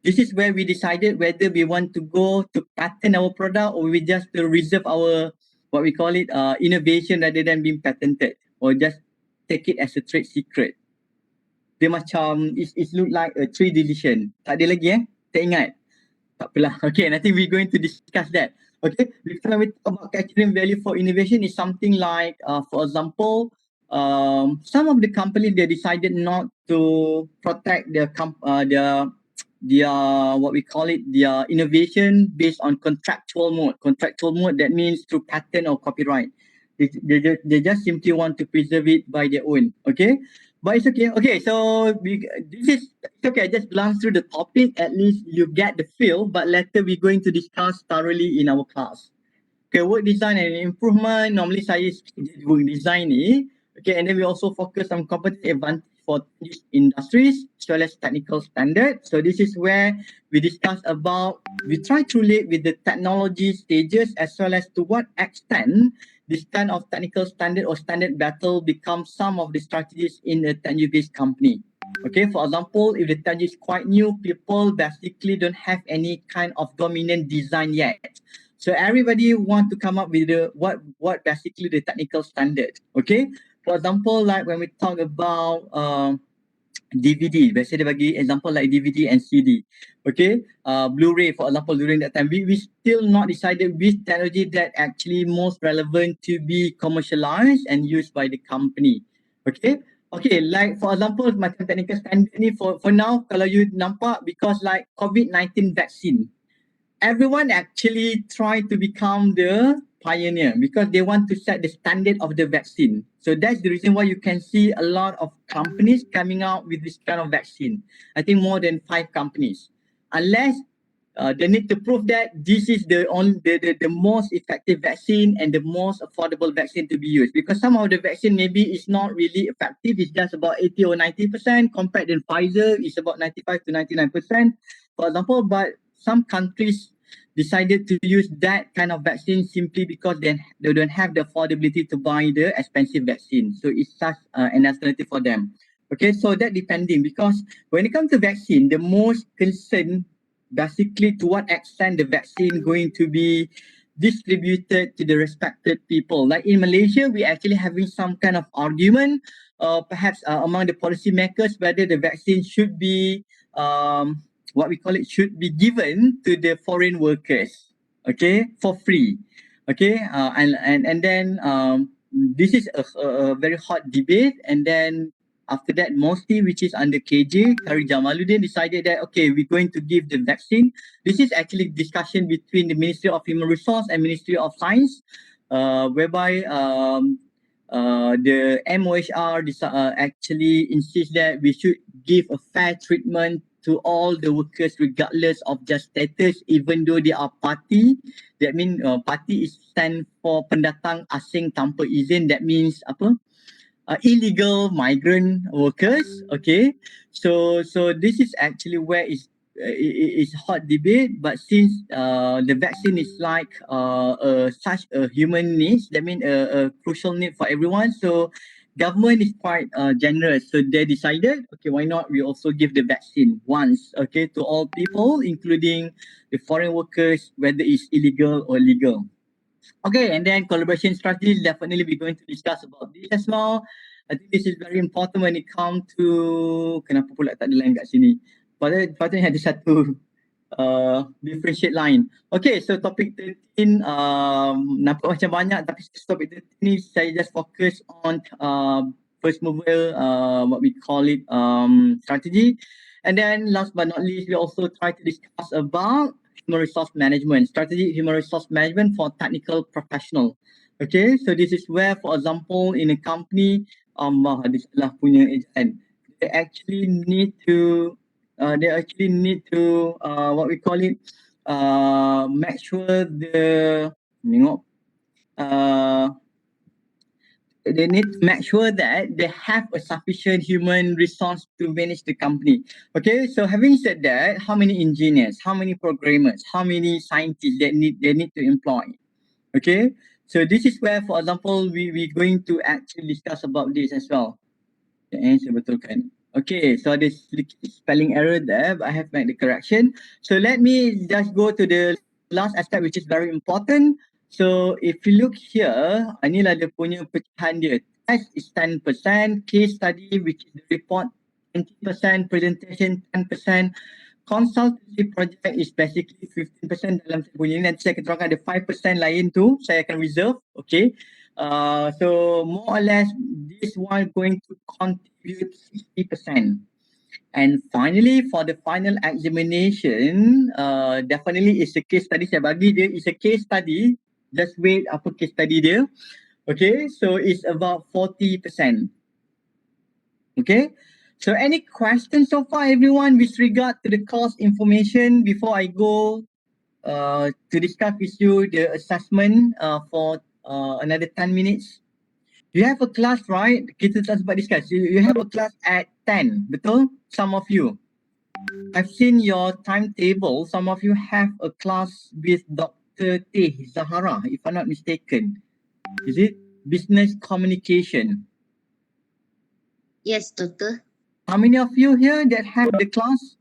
This is where we decided whether we want to go to patent our product or we just to reserve our, what we call it, innovation rather than being patented, or just take it as a trade secret. Dia macam, it look like a trade decision. Tak ada lagi tak ingat? Tak apalah. Okay, and I think we're going to discuss that. Okay, when we talk about capturing value for innovation is something like, for example, some of the companies, they decided not to protect their what we call it, their innovation based on contractual mode. Contractual mode, that means through patent or copyright. They just simply want to preserve it by their own. Okay, but it's okay. Okay, so it's okay. I just glance through the topic. At least you get the feel. But later we're going to discuss thoroughly in our class. Okay, work design and improvement. Normally saya work design ni. Okay, and then we also focus on competitive advantage for these industries as well as technical standard. So this is where we discuss about, we try to relate with the technology stages as well as to what extent this kind of technical standard or standard battle becomes some of the strategies in a technology-based company. Okay, for example, if the technology is quite new, people basically don't have any kind of dominant design yet. So everybody want to come up with the what basically the technical standard. Okay, for example, like when we talk about DVD, biasa dia bagi example like DVD and CD. Okay, Blu-ray for example, during that time we still not decided which technology that actually most relevant to be commercialized and used by the company. Okay. Okay, like for example, macam technical standard ni for now, kalau you nampak, because like COVID-19 vaccine, everyone actually try to become the pioneer because they want to set the standard of the vaccine. So that's the reason why you can see a lot of companies coming out with this kind of vaccine. I think more than 5 companies. Unless they need to prove that this is the most effective vaccine and the most affordable vaccine to be used. Because some of the vaccine maybe is not really effective. It's just about 80 or 90% compared to Pfizer is about 95 to 99%, for example. But some countries decided to use that kind of vaccine simply because they don't have the affordability to buy the expensive vaccine. So it's such an alternative for them. Okay, so that depending, because when it comes to vaccine, the most concern basically to what extent the vaccine going to be distributed to the respected people. Like in Malaysia, we actually having some kind of argument, perhaps among the policymakers, whether the vaccine should be what we call it, should be given to the foreign workers, okay, for free. Okay, and then this is a very hot debate. And then after that, mostly which is under KJ, Kari Jamaluddin decided that, okay, we're going to give the vaccine. This is actually discussion between the Ministry of Human Resource and Ministry of Science, whereby the MOHR actually insists that we should give a fair treatment to all the workers regardless of their status, even though they are party. That means party is stand for pendatang asing tanpa izin. That means apa? Illegal migrant workers. Okay, so this is actually where it's hot debate. But since the vaccine is like such a human needs, that means a crucial need for everyone, so government is quite generous. So they decided, okay, why not we also give the vaccine once, okay, to all people, including the foreign workers, whether it's illegal or legal. Okay, and then collaboration strategies, definitely we're going to discuss about this as well. I think this is very important when it comes to, kenapa pula tak ada line kat sini? Patutnya ada satu differentiate line. Okay, so topic 13 nampak macam banyak, tapi topic 13 ni saya just focus on first mover, what we call it, strategy. And then last but not least, we also try to discuss about human resource management, strategic human resource management for technical professional. Okay, so this is where, for example, in a company, ada salah punya ejaan. They actually need to what we call it, make sure they need to make sure that they have a sufficient human resource to manage the company. Okay, so having said that, how many engineers, how many programmers, how many scientists they need to employ? Okay, so this is where, for example, we're going to actually discuss about this as well. Saya betulkan. Okay, so ada sedikit spelling error there, but I have made the correction. So let me just go to the last aspect, which is very important. So if you look here, inilah dia punya pecahan dia. Test is 10%, case study, which is the report, 20%, presentation 10%, consultancy project is basically 15% dalam saya punya ni. Nanti saya akan terangkan ada 5% lain tu, saya akan reserve, okay. So more or less, this one going to contribute 60%. And finally, for the final examination, definitely it's a case study. Saya bagi dia, it's a case study. Just wait apa case study dia. Okay, so it's about 40%. Okay, so any questions so far, everyone, with regard to the course information before I go to discuss with you the assessment for another 10 minutes? You have a class, right? Kita tak sempat discuss. You have a class at 10, betul? Some of you. I've seen your timetable. Some of you have a class with Dr. Teh Zahara, if I'm not mistaken. Is it business communication? Yes, Doctor. How many of you here that have the class?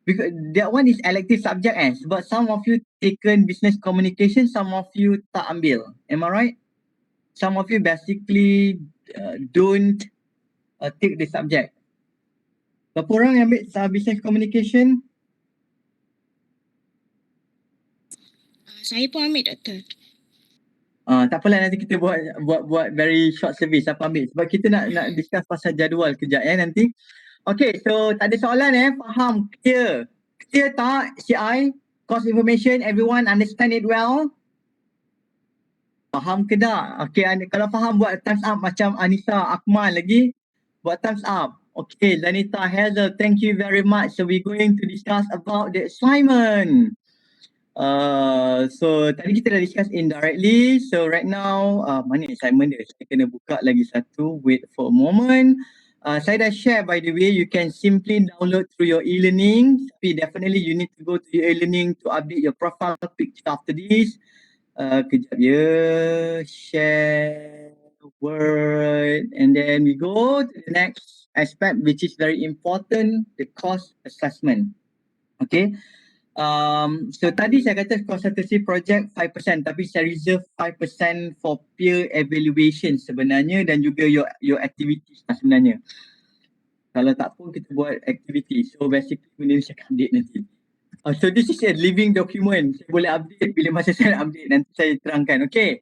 Because that one is elective subject, but some of you taken business communication, some of you tak ambil. Am I right? Some of you basically don't take the subject. Berapa orang yang ambil business communication? Saya pun ambil, Doktor. Tak apalah, nanti kita buat very short survey siapa ambil, sebab kita nak discuss pasal jadual kejap nanti. Okay, so tak ada soalan faham, clear tak CI, course information, everyone understand it well? Faham ke tak? Okay, kalau faham buat thumbs up macam Anissa Akmal lagi, buat thumbs up. Okay, Zanita Hazel, thank you very much. So we're going to discuss about the assignment. So tadi kita dah discuss indirectly. So right now, mana assignment dia? Saya kena buka lagi satu. Wait for a moment. Saya dah share, by the way. You can simply download through your e-learning. Tapi definitely you need to go to your e-learning to update your profile picture after this. Kejap ya. Share Word. And then we go to the next aspect, which is very important, the course assessment. Okay. So tadi saya kata consultancy project 5%, tapi saya reserve 5% for peer evaluation sebenarnya, dan juga your activities sebenarnya. Kalau tak pun kita buat activity. So basically benda ni saya akan update nanti. So this is a living document. Saya boleh update bila masa saya nak update, nanti saya terangkan. Okay.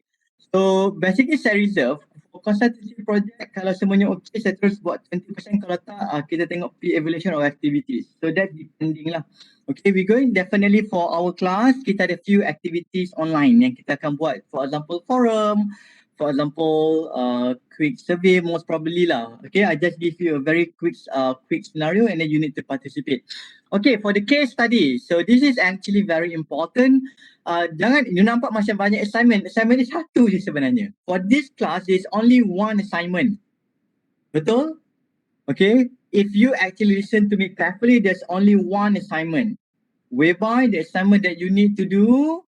So basically saya reserve for consultancy project. Kalau semuanya okay, saya terus buat 20%. Kalau tak, kita tengok peer evaluation or activities. So that's depending lah. Okay, we going definitely for our class. Kita ada few activities online yang kita akan buat. For example, forum. For example, quick survey, most probably lah. Okay, I just give you a very quick scenario and then you need to participate. Okay, for the case study. So this is actually very important. Jangan, you nampak macam banyak assignment. Assignment ni satu je sebenarnya. For this class, there's only one assignment. Betul? Okay, if you actually listen to me carefully, there's only one assignment. Whereby the assignment that you need to do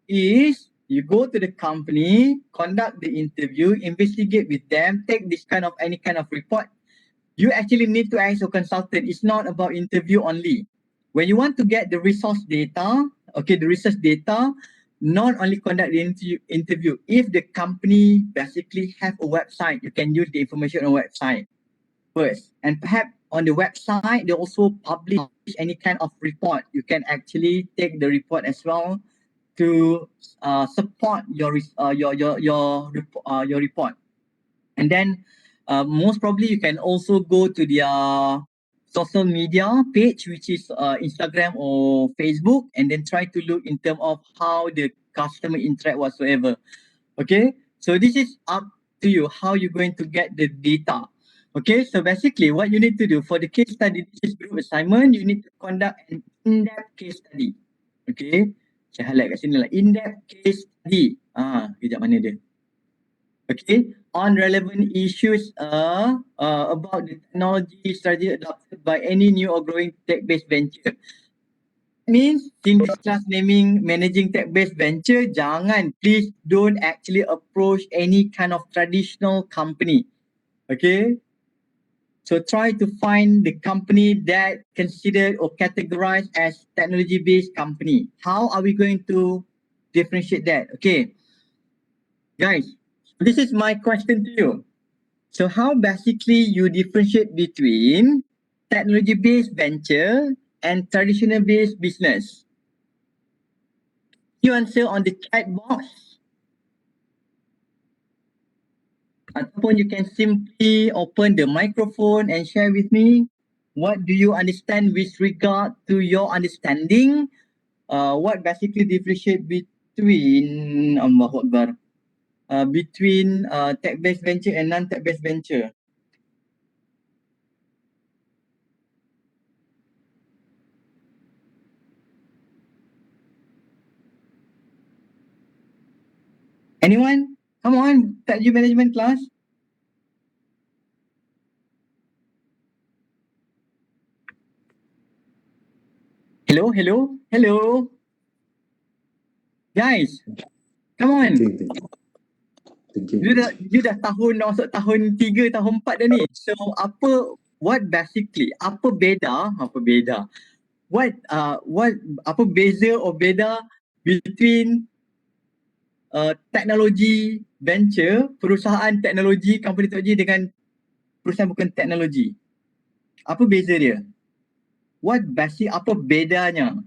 is You go to the company, conduct the interview, investigate with them, take this kind of any kind of report. You actually need to ask a consultant. It's not about interview only. When you want to get the resource data, okay, the research data, not only conduct the interview. If the company basically have a website, you can use the information on a website first. And perhaps on the website, they also publish any kind of report. You can actually take the report as well to support your report. And then most probably you can also go to their social media page, which is Instagram or Facebook, and then try to look in terms of how the customer interact whatsoever. Okay, so this is up to you how you're going to get the data. Okay, so basically what you need to do for the case study, this is group assignment, you need to conduct an in-depth case study. Okay, saya highlight kat sini lah, in-depth case study. Kejap mana dia? Okay, on relevant issues about the technology strategy adopted by any new or growing tech-based venture. Means in this class naming managing tech-based venture, please don't actually approach any kind of traditional company. Okay, so try to find the company that considered or categorized as technology-based company. How are we going to differentiate that? Okay, guys, this is my question to you. So how basically you differentiate between technology-based venture and traditional-based business? You answer on the chat box. Ataupun you can simply open the microphone and share with me. What do you understand with regard to your understanding? What basically differentiate between Allahu Akbar, between tech-based venture and non-tech-based venture? Anyone? Come on, technology management class. Hello, hello, hello. Guys, come on. You dah masuk tahun 3, tahun 4 dah ni. So what basically, apa beza, apa beza or beza between teknologi venture, perusahaan teknologi, company teknologi dengan perusahaan bukan teknologi? Apa beza dia? Apa bedanya?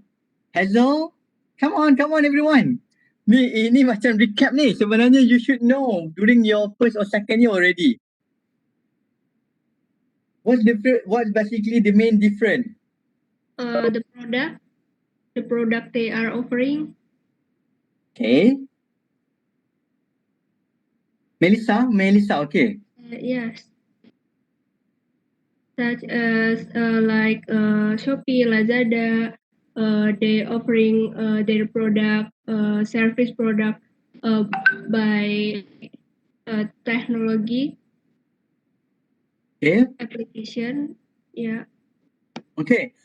Hazel, come on everyone. Ini macam recap ni. Sebenarnya you should know during your first or second year already. What's basically the main difference? The product they are offering. Okay. Melissa, okay. Yes. Such as like Shopee, Lazada, they offering their product, service product by technology Okay. application. Yeah. Okay.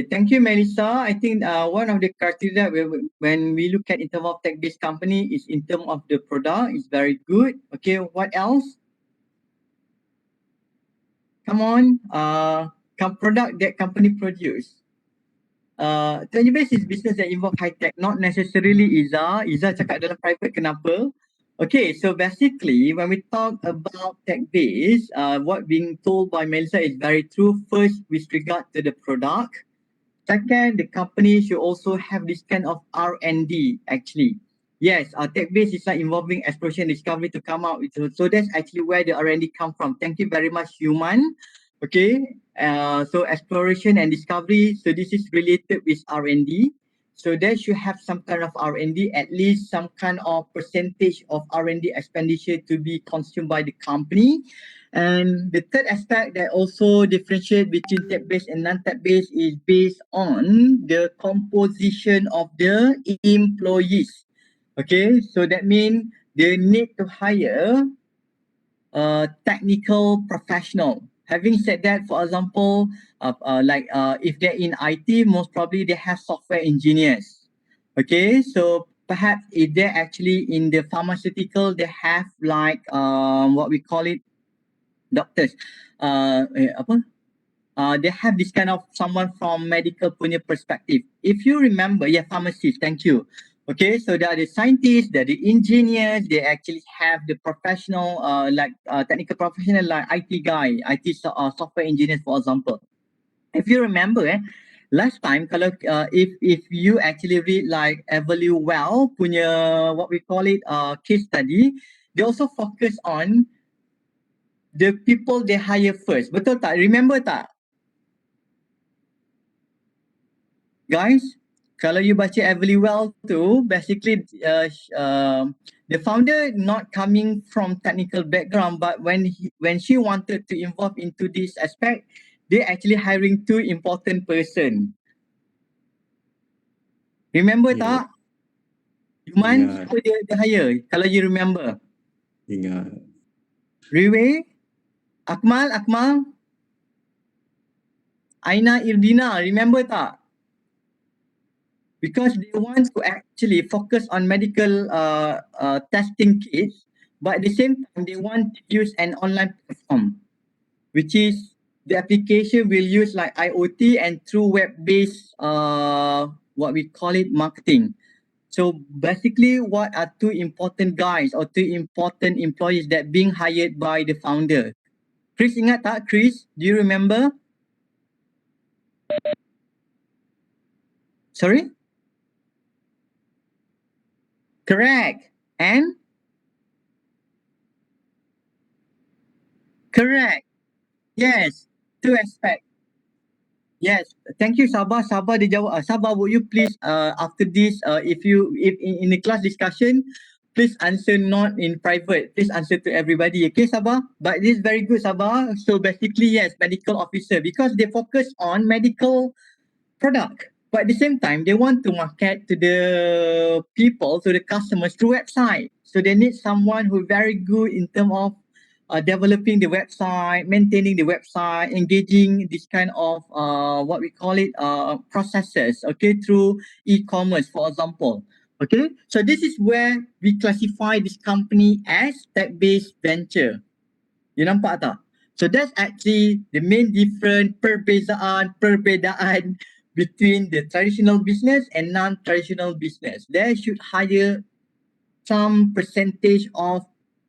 Thank you, Melissa. I think one of the criteria when we look at in terms of tech-based company is in terms of the product is very good. Okay, what else? Come on, product that company produce. Technology-based is business that involve high tech, not necessarily Iza. Iza cakap dalam private, kenapa? Okay, so basically when we talk about tech-based, what being told by Melissa is very true. First, with regard to the product. Second, the company should also have this kind of R&D actually. Yes, tech-based is like involving exploration and discovery to come out. So that's actually where the R&D come from. Thank you very much, Human. Okay, so exploration and discovery. So this is related with R&D. So they should have some kind of R&D, at least some kind of percentage of R&D expenditure to be consumed by the company. And the third aspect that also differentiate between tech-based and non-tech-based is based on the composition of the employees. Okay, so that means they need to hire a technical professional. Having said that, for example, if they're in IT, most probably they have software engineers. Okay, so perhaps if they're actually in the pharmaceutical, they have like what we call it, doctors. Apa? They have this kind of someone from medical punya perspective. If you remember, yeah, pharmacists, thank you. Okay, so there are the scientists, there are the engineers, they actually have the professional, technical professional like IT guy, software engineers, for example. If you remember, last time, kalau if you actually read like Evalue Well punya what we call it case study, they also focus on the people they hire first. Betul tak? Remember tak? Guys, kalau you baca Everly Well tu, basically the founder not coming from technical background, but when she wanted to involve into this aspect, they actually hiring two important person. Remember Yeah. tak? Yuman, Ingat. siapa dia hire? Kalau you remember. Ingat. Riwe, Akmal, Aina Irdina, remember tak? Because they want to actually focus on medical testing kits, but at the same time they want to use an online platform, which is the application will use like IoT and through web-based what we call it marketing. So basically, what are two important guys or two important employees that being hired by the founder? Chris, ingat tak? Chris, do you remember? Sorry? Correct. And? Correct. Yes. Two aspects. Yes. Thank you, Sabah. Sabah dia jawab. Sabah, would you please, after this, if in the class discussion, please answer not in private. Please answer to everybody. Okay, Sabah? But this is very good, Sabah. So basically, yes, medical officer, because they focus on medical product. But at the same time, they want to market to the people, to the customers through website. So they need someone who very good in terms of developing the website, maintaining the website, engaging this kind of what we call it processes. Okay, through e-commerce, for example. Okay, so this is where we classify this company as tech-based venture. You nampak tak? So that's actually the main difference perbezaan between the traditional business and non-traditional business. They should hire some percentage of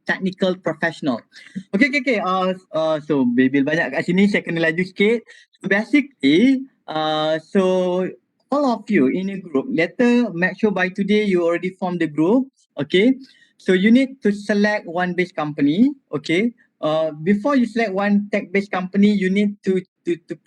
technical professional. Okay. So Bibil banyak kat sini, saya kena laju sikit. So basically, so all of you in a group, later make sure by today you already form the group. Okay. So you need to select one base company. Okay. Before you select one tech-based company, you need to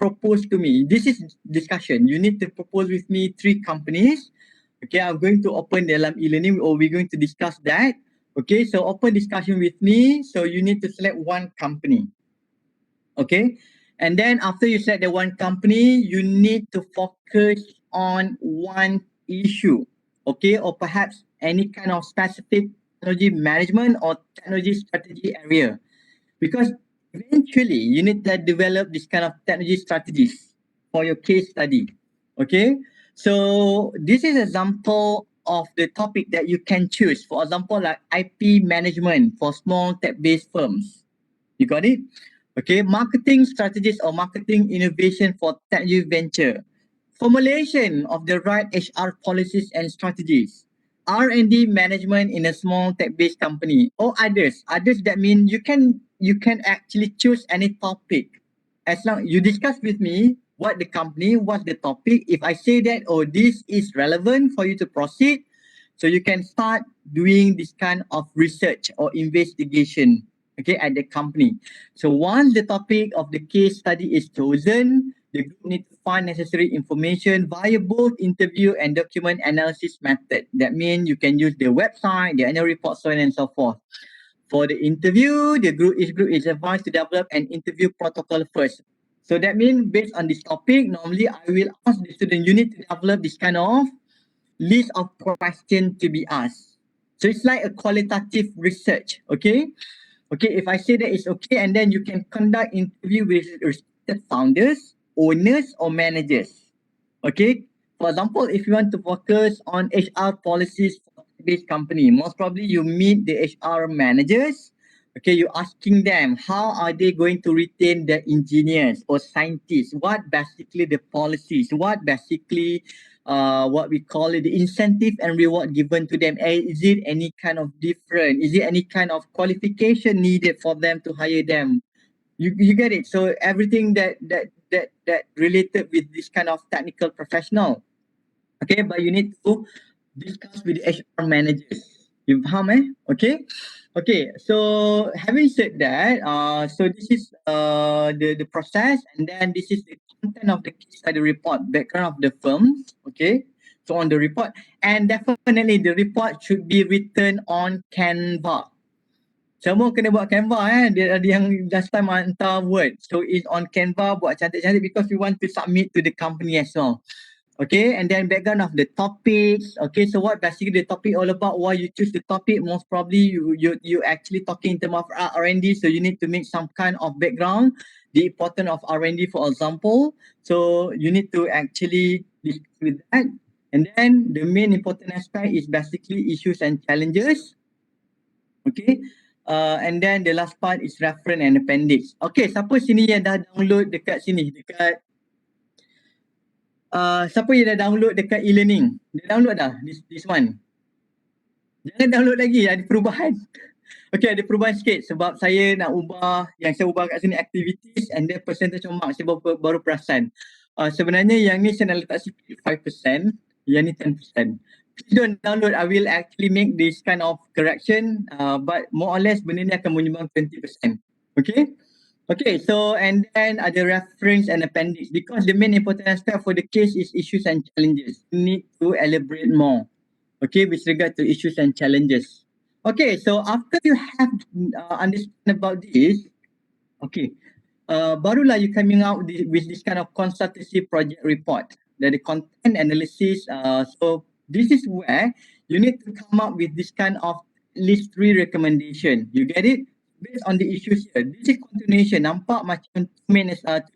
propose to me. This is discussion. You need to propose with me 3 companies. Okay, I'm going to open dalam e-learning or we're going to discuss that. Okay, so open discussion with me. So you need to select one company. Okay, and then after you select the one company, you need to focus on one issue. Okay, or perhaps any kind of specific technology management or technology strategy area. Because eventually you need to develop this kind of technology strategies for your case study. Okay, so this is example of the topic that you can choose. For example, like IP management for small tech-based firms. You got it? Okay, marketing strategies or marketing innovation for technology venture. Formulation of the right HR policies and strategies. R&D management in a small tech-based company or others. Others that mean you can actually choose any topic as long you discuss with me what the company, what the topic. If I say that, oh, this is relevant for you to proceed, so you can start doing this kind of research or investigation, okay, at the company. So once the topic of the case study is chosen, the group need to find necessary information via both interview and document analysis method. That means you can use the website, the annual report, so on and so forth. For the interview, each group is advised to develop an interview protocol first. So that means based on this topic, normally I will ask the student, you need to develop this kind of list of questions to be asked. So it's like a qualitative research, okay? Okay, if I say that it's okay, and then you can conduct interview with respected founders, owners, or managers. Okay, For example, if you want to focus on HR policies for this company, most probably you meet the HR managers. Okay, you're asking them how are they going to retain the engineers or scientists? What basically the policies? What basically what we call it, the incentive and reward given to them? Is it any kind of different? Is it any kind of qualification needed for them to hire them? You get it. So everything that related with this kind of technical professional. Okay, but you need to discuss with the HR managers. You faham Okay. Okay, so having said that, so this is the process, and then this is the content of the case study report, background of the firm. Okay, so on the report, and definitely the report should be written on Canva. Semua kena buat Canva Dia ada yang last time hantar Word. So it's on Canva, buat cantik-cantik because we want to submit to the company as well. Okay, and then background of the topics. Okay, so what basically the topic all about? Why you choose the topic? Most probably you actually talking in terms of R&D, so you need to make some kind of background. The importance of R&D, for example. So you need to actually discuss with that. And then the main important aspect is basically issues and challenges. Okay. And then the last part is reference and appendix. Okay, siapa sini yang dah download dekat sini? Dekat siapa yang dah download dekat e-learning? Dia download dah this one. Jangan download lagi, ada perubahan. Okay, ada perubahan sikit sebab saya nak ubah, yang saya ubah kat sini activities and then percentage of marks, saya baru perasan. Sebenarnya yang ni saya nak letak sikit 5%, yang ni 10%. Please don't download, I will actually make this kind of correction, but more or less benda ni akan menyumbang 20%. Okay? Okay, so and then ada reference and appendix because the main important aspect for the case is issues and challenges. You need to elaborate more. Okay, with regard to issues and challenges. Okay, so after you have understand about this, okay, barulah you coming out with this kind of consultancy project report, the content analysis. So this is where you need to come up with this kind of at least 3 recommendation. You get it? Based on the issues here. This is continuation. Nampak macam two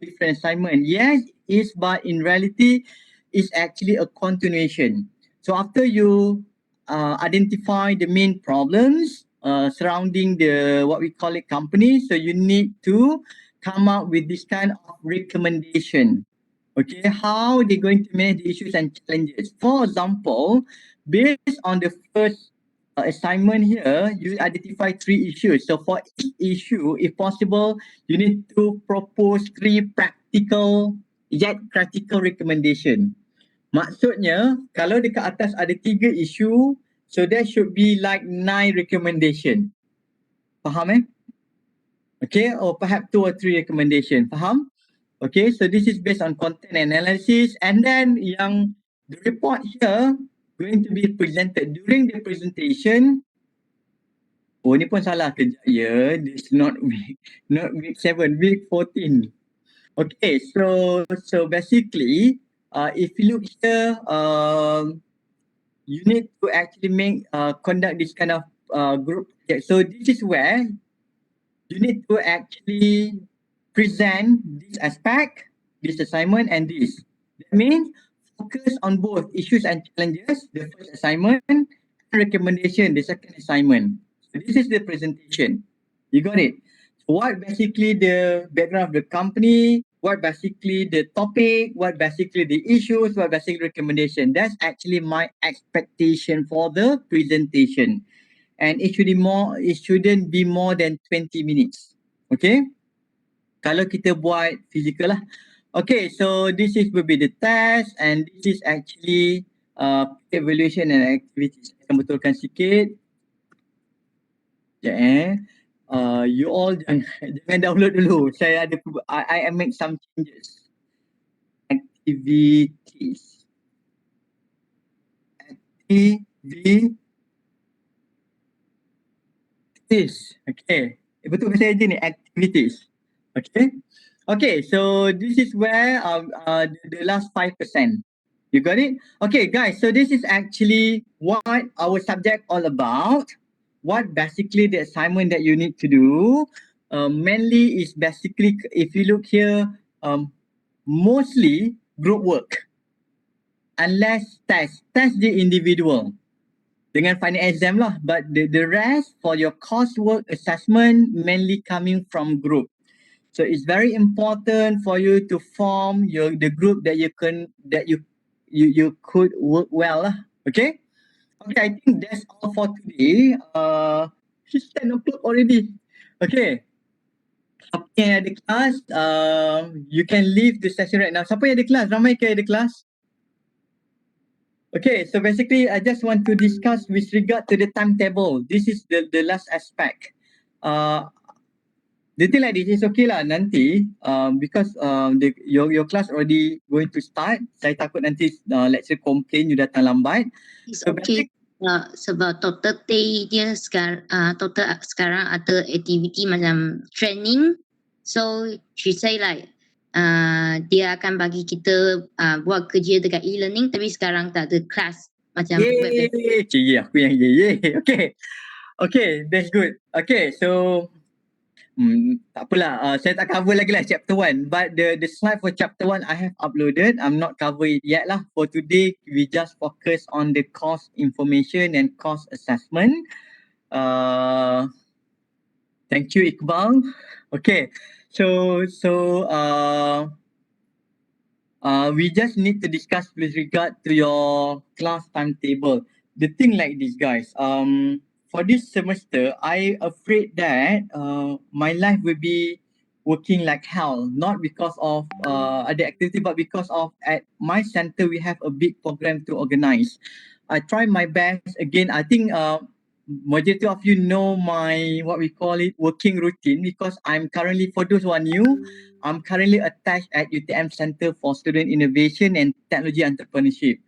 different assignment. Yes, it is, but in reality, it's actually a continuation. So after you identify the main problems surrounding the what we call it company, so you need to come up with this kind of recommendation. Okay, how they're going to manage the issues and challenges. For example, based on the first assignment here, you identify 3 issues. So for each issue, if possible, you need to propose 3 practical yet practical recommendation. Maksudnya, kalau dekat atas ada 3 isu, so there should be like 9 recommendation. Faham Okay, or perhaps 2 or 3 recommendation. Faham? Okay, so this is based on content analysis, and then yang the report here going to be presented during the presentation. Oh, ni pun salah kejap ya. This not week 7, week 14. Okay, so basically, if you look here, you need to actually conduct this kind of group project. So this is where you need to actually present this aspect, this assignment, and this. That means focus on both issues and challenges, the first assignment, and recommendation, the second assignment. So this is the presentation. You got it? So what basically the background of the company, what basically the topic, what basically the issues, what basically recommendation. That's actually my expectation for the presentation. And it shouldn't be more than 20 minutes. Okay? Kalau kita buat physical lah. Okay, so this will be the test, and this is actually evaluation and activities. Saya akan betulkan sikit. You all jangan download dulu. I make some changes. Activities. Okay. Betul ke saya je ni? Activities. Okay. Okay, so this is where the last 5%. You got it? Okay, guys, so this is actually what our subject all about. What basically the assignment that you need to do. Mainly is basically, if you look here, mostly group work. unless test the individual dengan final exam lah, but the rest for your coursework assessment mainly coming from group. So it's very important for you to form the group that you could work well lah. Okay, I think that's all for today. It's 10 o'clock already. Okay, siapa yang ada kelas, you can leave the session right now. Siapa yang ada kelas? Ramai ke ada kelas? Okay, so basically I just want to discuss with regard to the timetable. This is the last aspect. The thing like this is okay lah nanti, because your class already going to start. Saya takut nanti lecturer complain you datang lambat. It's So okay. Sebab total day dia sekarang ada aktiviti macam training. So she say like dia akan bagi kita buat kerja dekat e-learning tapi sekarang tak ada kelas macam Webex. Aku yang okay, that's good. Okay, so tak apalah, saya tak cover lagi lah chapter 1, but the slide for chapter 1 I have uploaded. I'm not cover it yet lah. For today we just focus on the course information and course assessment. Thank you, Iqbal. Okay, so we just need to discuss with regard to your class timetable. The thing like this, guys, for this semester, I afraid that my life will be working like hell, not because of other activity, but because of at my center, we have a big program to organize. I try my best. Again, I think majority of you know my, what we call it, working routine, because I'm currently, for those who are new, I'm currently attached at UTM Center for Student Innovation and Technology Entrepreneurship.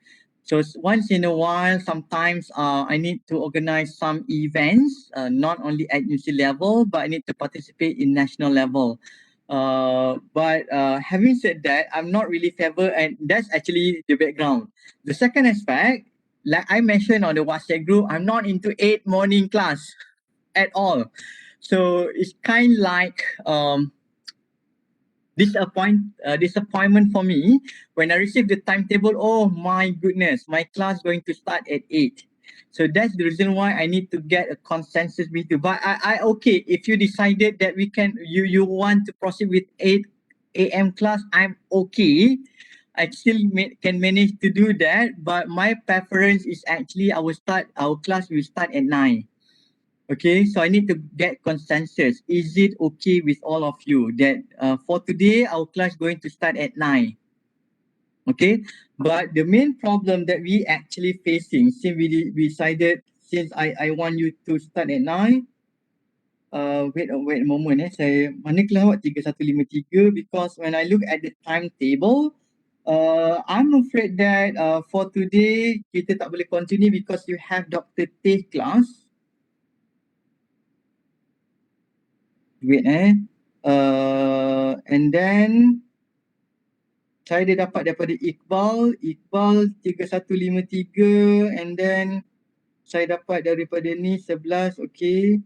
So once in a while, sometimes I need to organize some events, not only at UC level, but I need to participate in national level. But having said that, I'm not really favor, and that's actually the background. The second aspect, like I mentioned on the WhatsApp group, I'm not into 8 morning class at all. So it's kind like disappointment for me when I received the timetable. Oh my goodness, my class going to start at 8. So that's the reason why I need to get a consensus with you. But I okay, if you decided that we can, you want to proceed with 8 a.m. class, I'm okay. I still can manage to do that, but my preference is actually our class will start at 9. Okay, so I need to get consensus. Is it okay with all of you that for today, our class going to start at 9? Okay, but the main problem that we actually facing, since we decided, since I want you to start at 9, wait a moment, saya mana kelas awak 3153, because when I look at the timetable, I'm afraid that for today, kita tak boleh continue because you have Dr. Teh class. Wait and then saya dia dapat daripada Iqbal 3153, and then saya dapat daripada ni 11. Okay,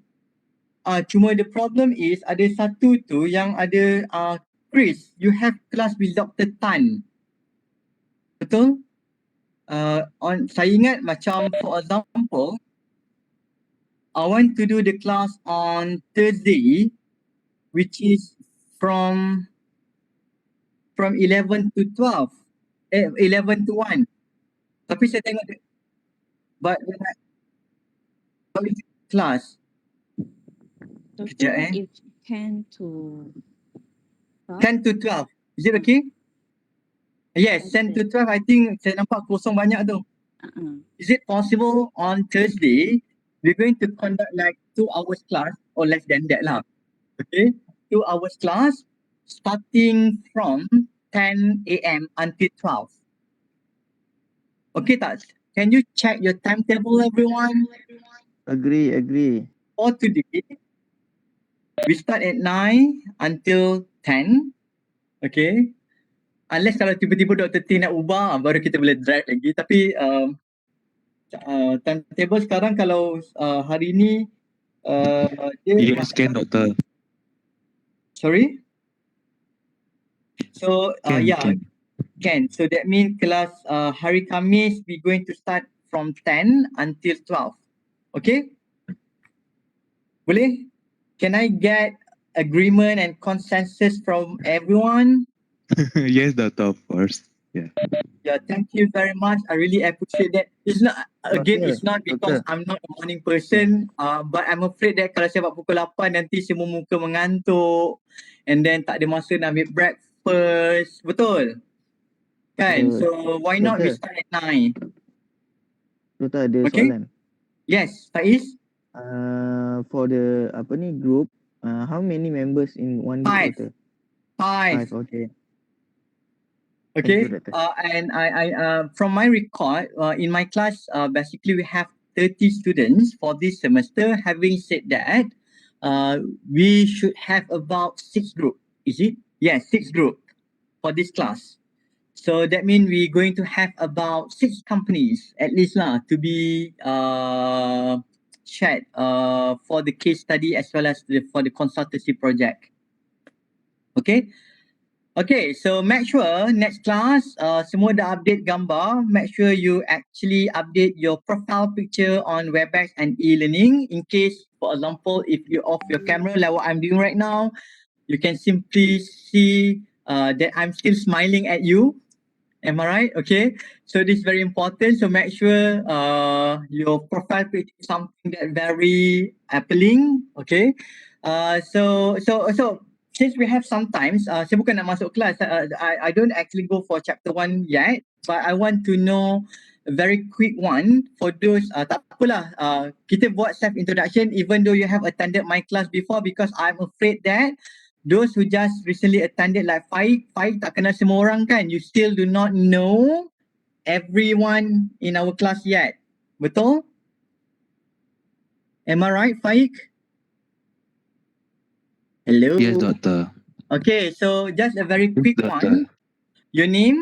cuma the problem is ada satu tu yang ada Chris, you have class with Dr. Tan, betul? Saya ingat macam, for example, I want to do the class on Thursday, which is from 11 to 12, 11 to 1. Tapi saya tengok, but when I class, Doctor, Kejap, if 10 to 10 to 12, is it okay? Yes, 10 to 12, I think saya nampak kosong banyak tu. Is it possible on Thursday, we're going to conduct like 2 hours class or less than that lah. Okay, 2 hours class starting from 10 a.m. until 12. Okay tak? Can you check your timetable, everyone? Agree. For today, we start at 9 until 10. Okay. Unless kalau tiba-tiba Dr. T nak ubah, baru kita boleh drag lagi. Tapi timetable sekarang kalau hari ni dia Yes, can, Doctor. Sorry? So Can. Can. So that means kelas hari Khamis we going to start from 10 until 12. Okay? Boleh? Can I get agreement and consensus from everyone? Yes, Doctor, of course. Yeah, thank you very much. I really appreciate that. It's not again, Doctor, it's not because Doctor. I'm not a morning person. But I'm afraid that kalau saya buat pukul 8 nanti semua muka mengantuk, and then tak ada masa nak ambil breakfast. Betul? Kan? So why not we Doctor, start at 9? Doctor ada Okay? soalan. Yes, Faiz? For the group, how many members in one group, 5. Doctor? 5. 5, okay. Okay. Thank you, Doctor. And I from my record, in my class, basically we have 30 students for this semester. Having said that, we should have about 6 group. Is it? Yes, 6 group for this class. So that means we're going to have about 6 companies at least lah to be shared for the case study as well as for the consultancy project. Okay. Okay, so make sure next class, semua dah update gambar. Make sure you actually update your profile picture on Webex and e-learning. In case, for example, if you off your camera like what I'm doing right now, you can simply see that I'm still smiling at you. Am I right? Okay. So this is very important. So make sure your profile picture is something that very appealing. Okay. So since we have sometimes, saya bukan nak masuk kelas. I don't actually go for chapter 1 yet, but I want to know a very quick one for those. Tak apalah. Kita buat self introduction even though you have attended my class before, because I'm afraid that those who just recently attended like Faik tak kenal semua orang kan? You still do not know everyone in our class yet. Betul? Am I right, Faik? Hello? Yes, Doctor. Okay, so just a very quick one. Your name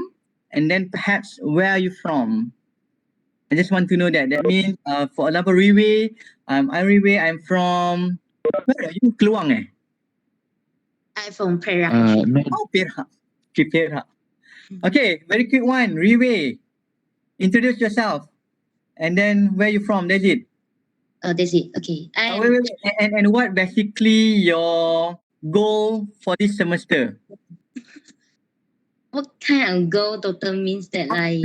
and then perhaps where are you from? I just want to know that. That means for example, Riwe, I'm Riwe, I'm from, where are you? Keluang eh? I'm from Perak. No, Oh, Perak. Okay, Perak. Okay, very quick one. Riwe, introduce yourself. And then where you from? That's it. That's it. Okay. Wait. And what basically your goal for this semester? What kind of goal, Doctor, means that like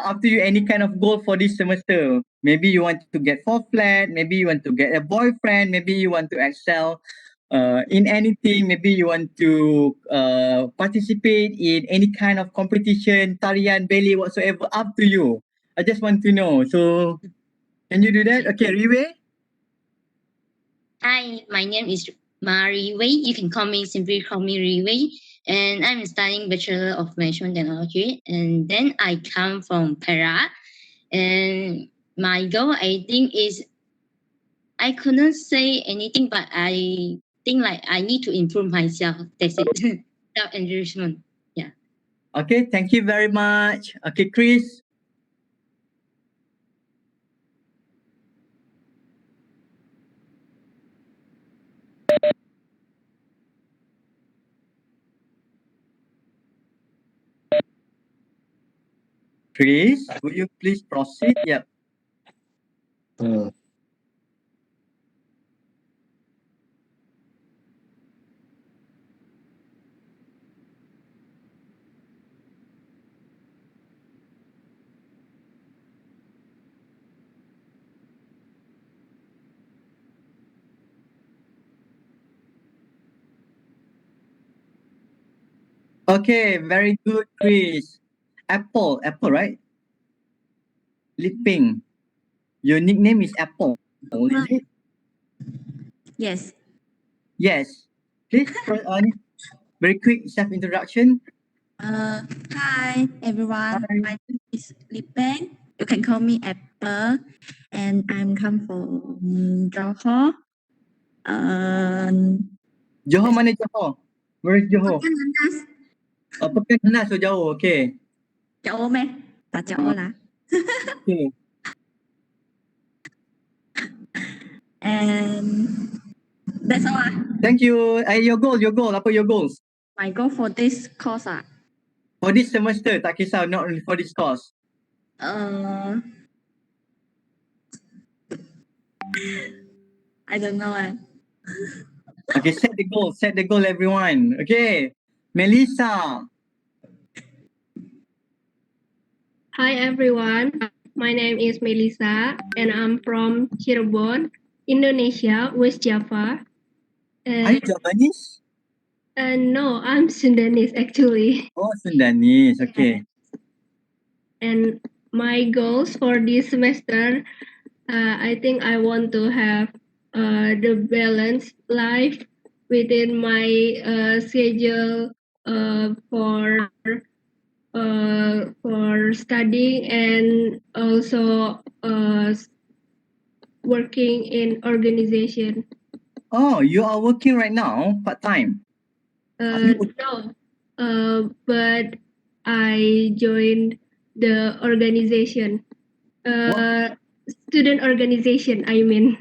Up to you, any kind of goal for this semester. Maybe you want to get 4 flat, maybe you want to get a boyfriend, maybe you want to excel in anything, maybe you want to participate in any kind of competition, tarian, ballet, whatsoever, up to you. I just want to know. So can you do that? Okay, Riwe? hi, my name is Mari Wei. You can simply call me Riwei. And I'm studying Bachelor of Management Technology. And then I come from Perak. And my goal, I think, is I couldn't say anything, but I think like I need to improve myself. That's it. Self-enrichment. Yeah. Okay, thank you very much. Okay, Chris. Chris, would you please proceed? Yep. Okay, very good, Chris. Apple, right? Liping. Your nickname is Apple, is it? Yes. Yes. Please, very quick self-introduction. Hi everyone. Hi. My name is Lipeng. You can call me Apple, and I'm come from Johor. Johor mana Johor? Where is Johor? Pekan Pekan so jauh. Okay. Johor meh? Tak Johor lah. Okay. And that's all. Thank you. Your goal. Apa your goals? My goal for this course For this semester, tak kisah, not only for this course. I don't know. Okay, set the goal, everyone. Okay, Melissa. Hi everyone, my name is Melissa and I'm from Cirebon, Indonesia, West Java. Are you Javanese? No, I'm Sundanese actually. Oh, Sundanese. Okay. And my goals for this semester, I think I want to have the balanced life within my schedule for studying and also working in organization. Oh, you are working right now, part-time? No, but I joined the organization, student organization, I mean.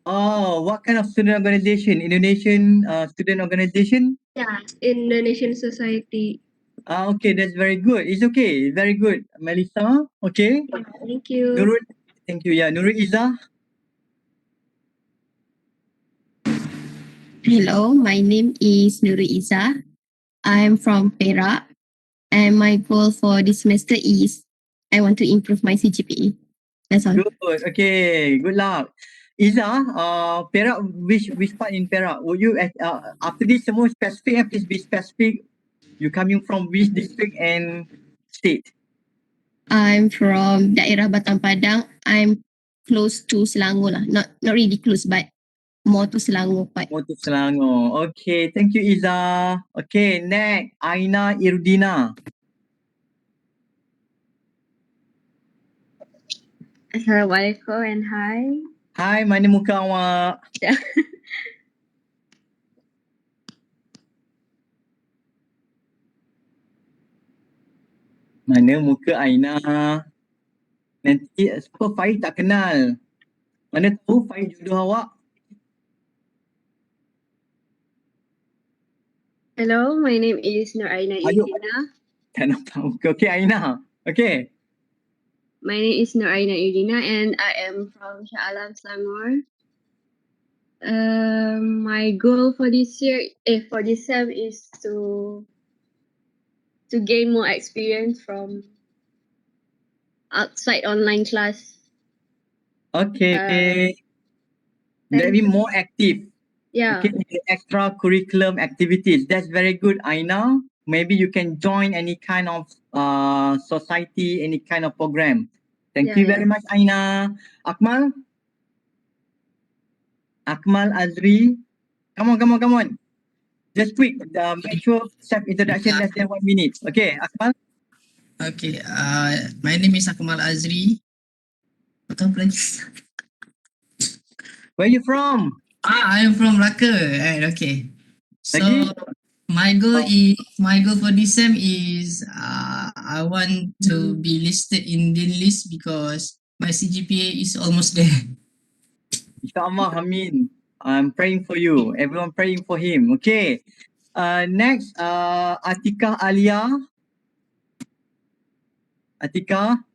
Oh, what kind of student organization? Indonesian student organization? Yeah, Indonesian Society. Okay, that's very good. It's okay. Very good. Melissa, okay. Yeah, thank you. Nurul, thank you. Yeah, Nurul Izzah. Hello, my name is Nurul Izzah. I'm from Perak, and my goal for this semester is I want to improve my CGPA. That's all. Good. Okay. Good luck. Izzah, Perak, which part in Perak? Would you after this semua specific? Please be specific. You coming from which district and state? I'm from daerah Batam Padang. I'm close to Selangor lah. Not really close, but more to Selangor part. More to Selangor. Okay. Thank you, Izzah. Okay. Next, Aina Irudina. Assalamualaikum and hi. Hai, mana muka awak? Mana muka Aina? Nanti apa Faiz tak kenal. Mana tahu Faiz jodoh awak? Hello, my name is Noraina Ayo. Yudina. Tak nampak muka. Okay, Aina. Okay. My name is Noraina Yudina and I am from Shah Alam, Selangor. My goal for this year, for this sem is to gain more experience from outside online class. Okay. That be more active. Yeah. Okay, the extra curriculum activities. That's very good, Aina. Maybe you can join any kind of society, any kind of program. Thank you very much, Aina. Akmal? Akmal Azri? Come on. Just quick, make sure self-introduction less than 1 minute. Okay, Akmal? Okay, my name is Akmal Azri. Betul lagi? Where you from? I am from Melaka. Right, okay. So Lagi? my goal for this sem is I want to be listed in Dean list because my CGPA is almost there. InsyaAllah, Amin. I'm praying for you. Everyone praying for him. Okay. Next, Atika Alia. Atika.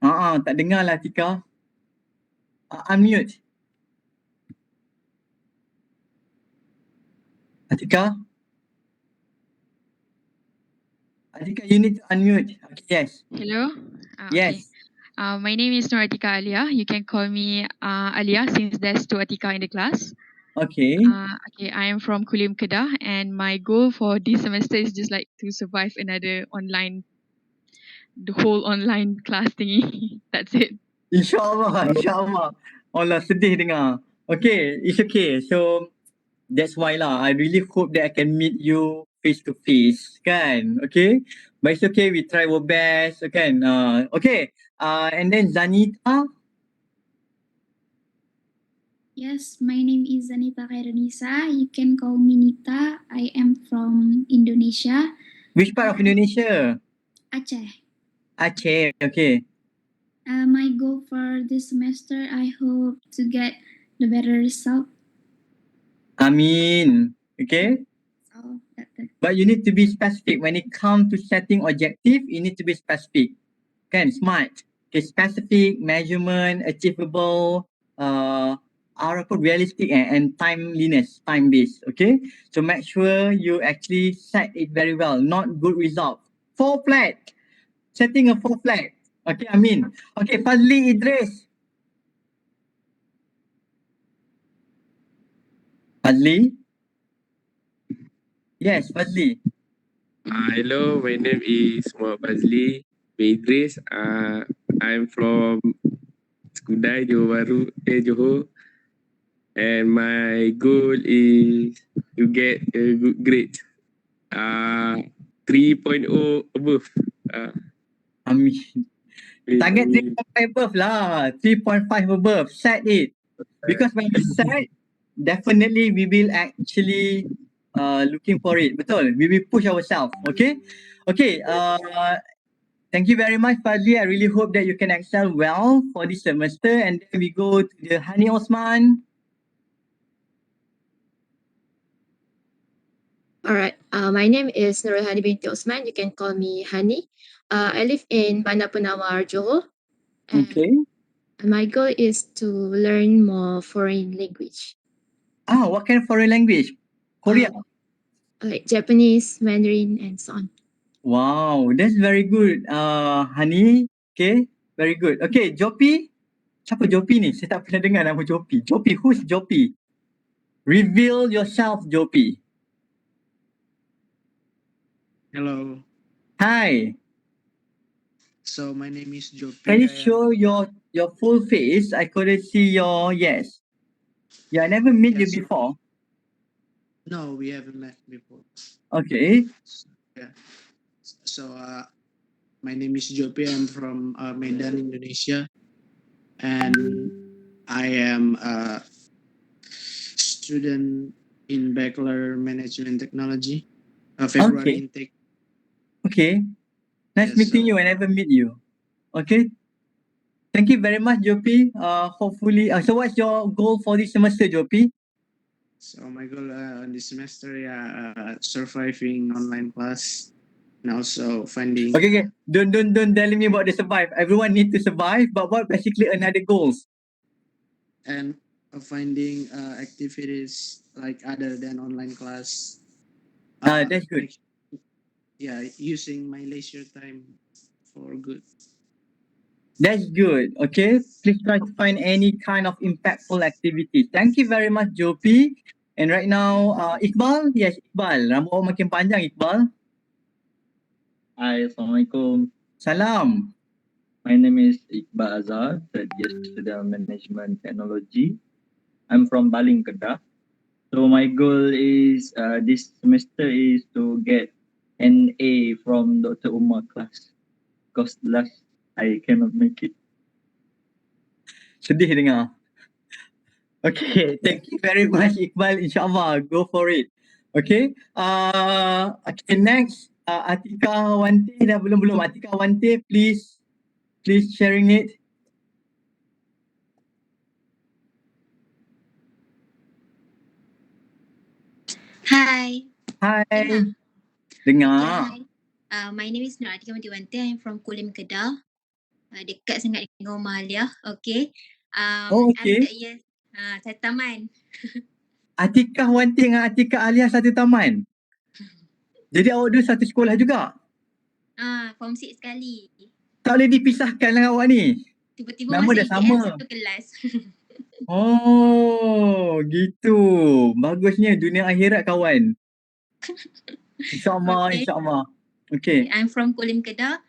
Tak dengar lah Atika. Unmute. Atika. Atika, you need to unmute. Okay, yes. Hello. Yes. Okay. My name is Nur Atika Alia. You can call me Alia since there's two Atika in the class. Okay. Okay, I am from Kulim Kedah and my goal for this semester is just like to survive the whole online class thingy. That's it. InsyaAllah. Allah, sedih dengar. Okay, it's okay. So, that's why lah. I really hope that I can meet you face to face, kan? Okay? But it's okay, we try our best, kan? Okay. And then Zanita. Yes, my name is Zanita Khairunisa. You can call me Nita. I am from Indonesia. Which part of Indonesia? Aceh. Aceh, okay. My goal for this semester, I hope to get the better result. Amin. Okay. But you need to be specific. When it comes to setting objective, you need to be specific. Kan, smart. Okay, specific, measurement, achievable, realistic and timeliness, time-based. Okay, so make sure you actually set it very well. Not good result. 4 flat. Setting a 4 flat. Okay, Amin. Okay, Fazli Idris. Fazli? Yes, Fazli. Hello, my name is Muhammad Fazli bin Idris. I'm from Skudai, Johor. And my goal is to get a good grade. 3.0 above. Amin. Target 3.5 above lah. 3.5 above. Set it. Because when you set, definitely we will actually looking for it. Betul. We will push ourselves. Okay. Okay. Thank you very much, Fazli. I really hope that you can excel well for this semester. And then we go to the Hani Osman. All right. My name is Nurul Hani binti Osman. You can call me Hani. I live in Bandar Penawar, Johor. Okay. And my goal is to learn more foreign language. What kind of foreign language? Korean? Like Japanese, Mandarin, and so on. Wow, that's very good. Hani, okay, very good. Okay, Jopi. Siapa Jopi ni? Saya tak pernah dengar nama Jopi. Jopi, who's Jopi? Reveal yourself, Jopi. Hello. Hi. So my name is Jopi. Can you show your full face? I couldn't see your yes. Yeah, I never met you before. No, we haven't met before. Okay. Yeah. So my name is Jopi. I'm from Medan, Indonesia, and I am a student in Bachelor Management Technology. February intake. Okay. Nice meeting you. I never meet you. Okay. Thank you very much, Jopi. Hopefully, so what's your goal for this semester, Jopi? So my goal this semester, surviving online class, and also finding. Okay. Don't tell me about the survive. Everyone need to survive, but what basically another goals? And finding activities like other than online class. That's good. Yeah, using my leisure time for good. That's good. Okay. Please try to find any kind of impactful activity. Thank you very much, Jopi. And right now, Iqbal. Yes, Iqbal. Rambut awak makin panjang, Iqbal. Hi, Assalamualaikum. Salam. My name is Iqbal Azhar, third year student management technology. I'm from Baling, Kedah. So my goal is this semester is to get an A from Dr. Umar class. Because last I cannot make it. Sedih dengar. Okay, thank you very much, Iqbal. InsyaAllah, go for it. Okay, okay, next, Atika Wante, dah belum. Atika Wante, please sharing it. Hi. Hi. Dengar. Hi. My name is Nur Atika Wante. I'm from Kulim, Kedah. Dekat sangat dengan rumah Alia. Okay. Okay. I'm third year. Satu taman. Atika Wante dengan Atika Alia satu taman. Jadi awak dua satu sekolah juga? Form 6 sekali. Tak boleh dipisahkan lah awak ni. Tiba-tiba Nama masuk dah ITM sama. satu kelas. Oh, gitu. Bagusnya dunia akhirat kawan. InsyaAllah, Okay. insyaAllah. Okay. I'm from Kulim, Kedah.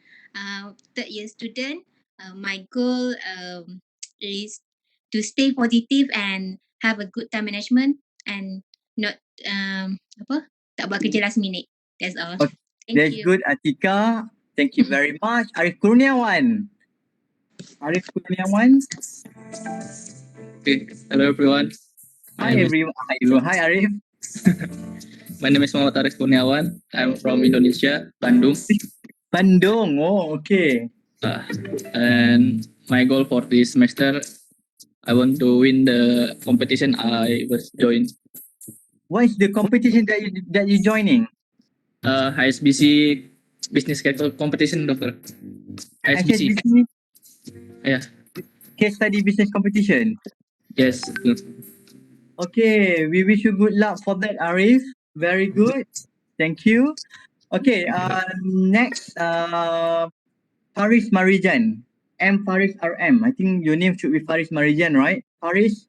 Third year student. My goal is to stay positive and have a good time management and not tak buat kerja last minute. That's all. Okay. That's good, Atika. Thank you very much. Arif Kurniawan. Okay, hello everyone. Hi everyone. Hi Arif. My name is Muhammad Arif Kurniawan. I'm from Indonesia, Bandung. Bandung, oh okay. And my goal for this semester, I want to win the competition I was joined. What is the competition that you joining? HSBC Business Competition, Doctor. HSBC. HSBC Yeah. Case Study Business Competition. Yes. Okay, we wish you good luck for that, Arif. Very good. Thank you. Okay, next, Faris Marijan. M Faris RM. I think your name should be Faris Marijan, right? Faris?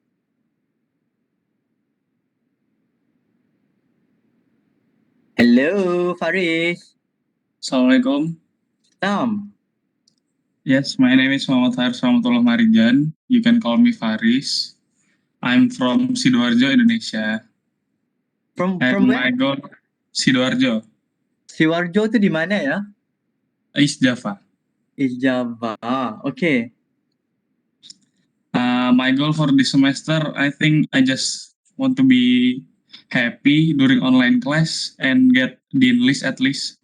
Hello, Faris. Assalamualaikum. Salam. Yes, my name is Muhammad Faris Rahmatullah Marijan. You can call me Faris. I'm from Sidoarjo, Indonesia. From My where? goal, Sidoarjo, Sidoarjo tu di mana ya? East Java. East Java. Okay. My goal for this semester, I think I just want to be happy during online class and get dean list at least.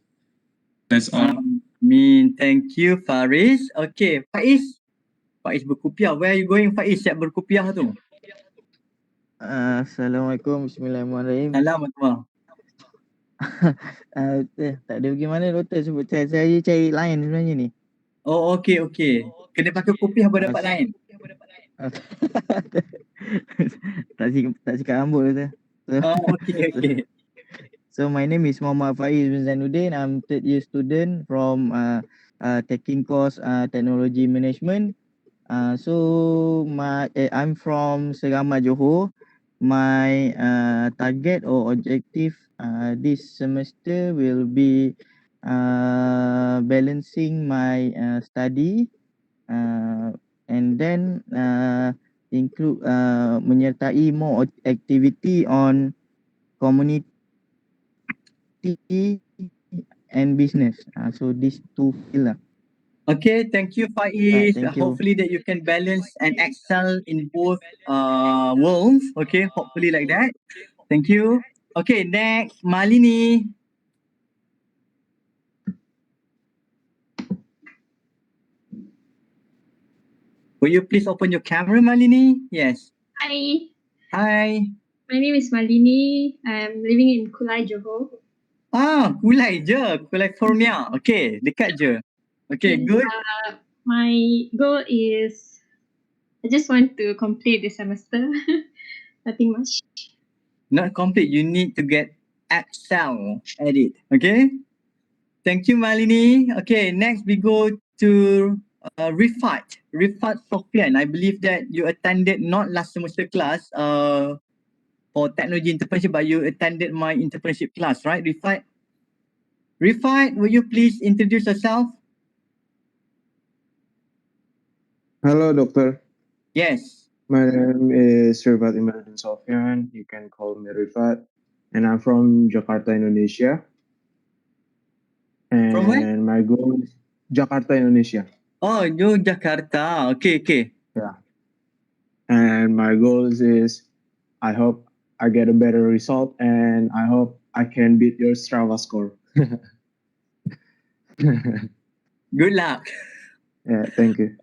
That's all. Thank you, Faris. Okay, Faiz. Faiz berkupiah. Where are you going, Faiz? Siap berkupiah tu. Assalamualaikum, bismillahirrahmanirrahim. Assalamualaikum. Tak ada pergi mana doktor sebab saya cari line sebenarnya ni. Oh, okay. Kena pakai kopiah baru dapat lain. tak sikat rambut doktor. Okay. So my name is Muhammad Faiz bin Zainuddin. I'm third year student from taking course technology management. I'm from Serama, Johor. My target or objective this semester will be balancing my study and then include menyertai more activity on community and business. So these two field lah. Okay, thank you, Faiz. Thank you. Hopefully that you can balance and excel in both worlds. Okay, hopefully like that. Thank you. Okay, next, Malini. Will you please open your camera, Malini? Yes. Hi, Hi. my name is Malini. I'm living in Kulai, Johor. Kulai je. Kulai California. Okay, dekat je. Okay, And, good. my goal is I just want to complete the semester. Nothing much. Not complete. You need to get excel at it. Okay. Thank you, Malini. Okay, next we go to Rifat Sofian. I believe that you attended not last semester class for technology internship, but you attended my internship class, right, Rifat? Rifat, will you please introduce yourself? Hello, doctor. Yes. My name is Rifat Iman Sofian. You can call me Rifat. And I'm from Jakarta, Indonesia. And From where? my goal is Jakarta, Indonesia. Oh, you Jakarta. Okay. Yeah. And my goals is I hope I get a better result and I hope I can beat your Strava score. Good luck. Yeah, thank you.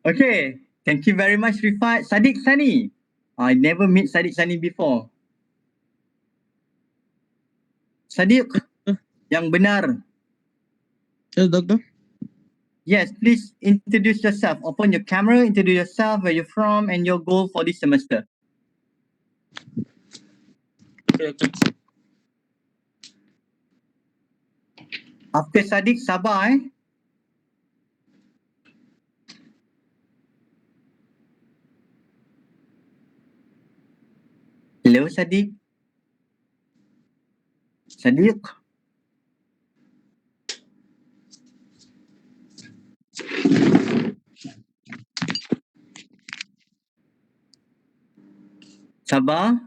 Okay. Thank you very much, Rifat. Sadiq Sani. I never met Sadiq Sani before. Sadiq, yang benar. Yes, doctor. Yes, please introduce yourself. Open your camera, introduce yourself, where you're from, and your goal for this semester. After Sadiq, sabar eh. Hello, Sadiq. Sadiq. Sabar.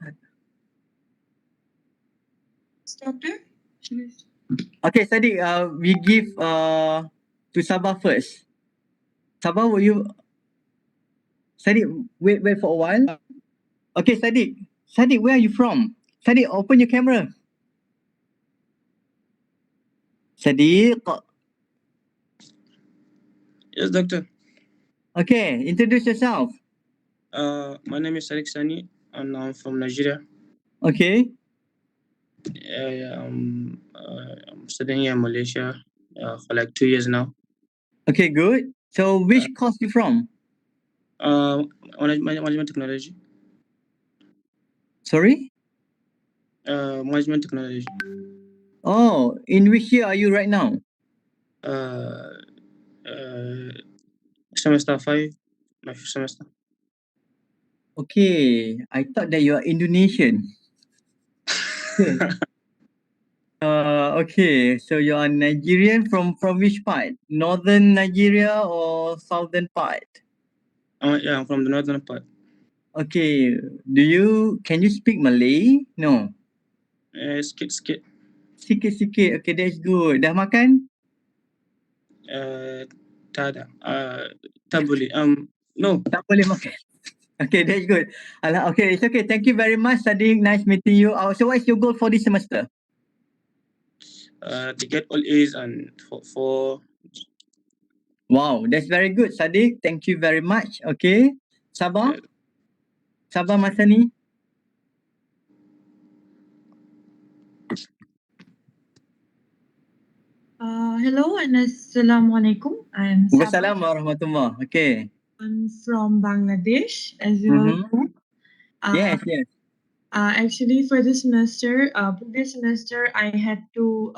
Doctor? Okay, Sadiq, we give to Sabah first. Sabah, will you... Sadiq, wait for a while. Okay, Sadiq. Sadiq, where are you from? Sadiq, open your camera. Sadiq. Yes, doctor. Okay, introduce yourself. My name is Sadiq Sani, and I'm from Nigeria. Okay. I'm studying in Malaysia for like 2 years now. Okay, good. So which course you from? Management technology. Sorry? Management technology. Oh, in which year are you right now? Semester 5, my first semester. Okay, I thought that you are Indonesian. Okay. Okay, so you are Nigerian from which part? Northern Nigeria or southern part? Yeah, I'm from the northern part. Okay, can you speak Malay? No. Sikit-sikit. Sikit-sikit. Okay, that's good. Dah makan? Tak ada. Tak boleh. No. Tak boleh makan. Okay, that's good. Okay, it's okay. Thank you very much, Sadiq. Nice meeting you. So what's your goal for this semester? To get all A's and for Wow, that's very good, Sadiq. Thank you very much. Okay. Sabah? Sabah masa ni? Hello and Assalamualaikum. I'm Sabah. Wassalamu warahmatullah. Okay. I'm from Bangladesh, as you all know. Yes, yes. Actually, for this semester, previous semester, I had to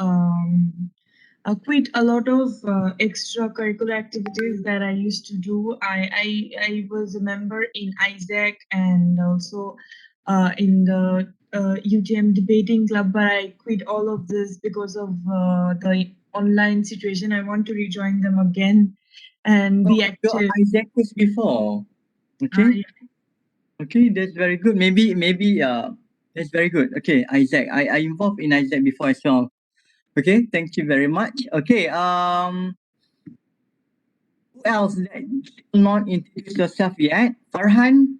quit a lot of extracurricular activities that I used to do. I was a member in ISAC and also in the UTM debating club, but I quit all of this because of the online situation. I want to rejoin them again and be active. You're Isaac before. Okay. Okay, that's very good. Maybe that's very good. Okay, Isaac. I involved in Isaac before as well. Okay, thank you very much. Okay, who else that not introduce yourself yet? Farhan?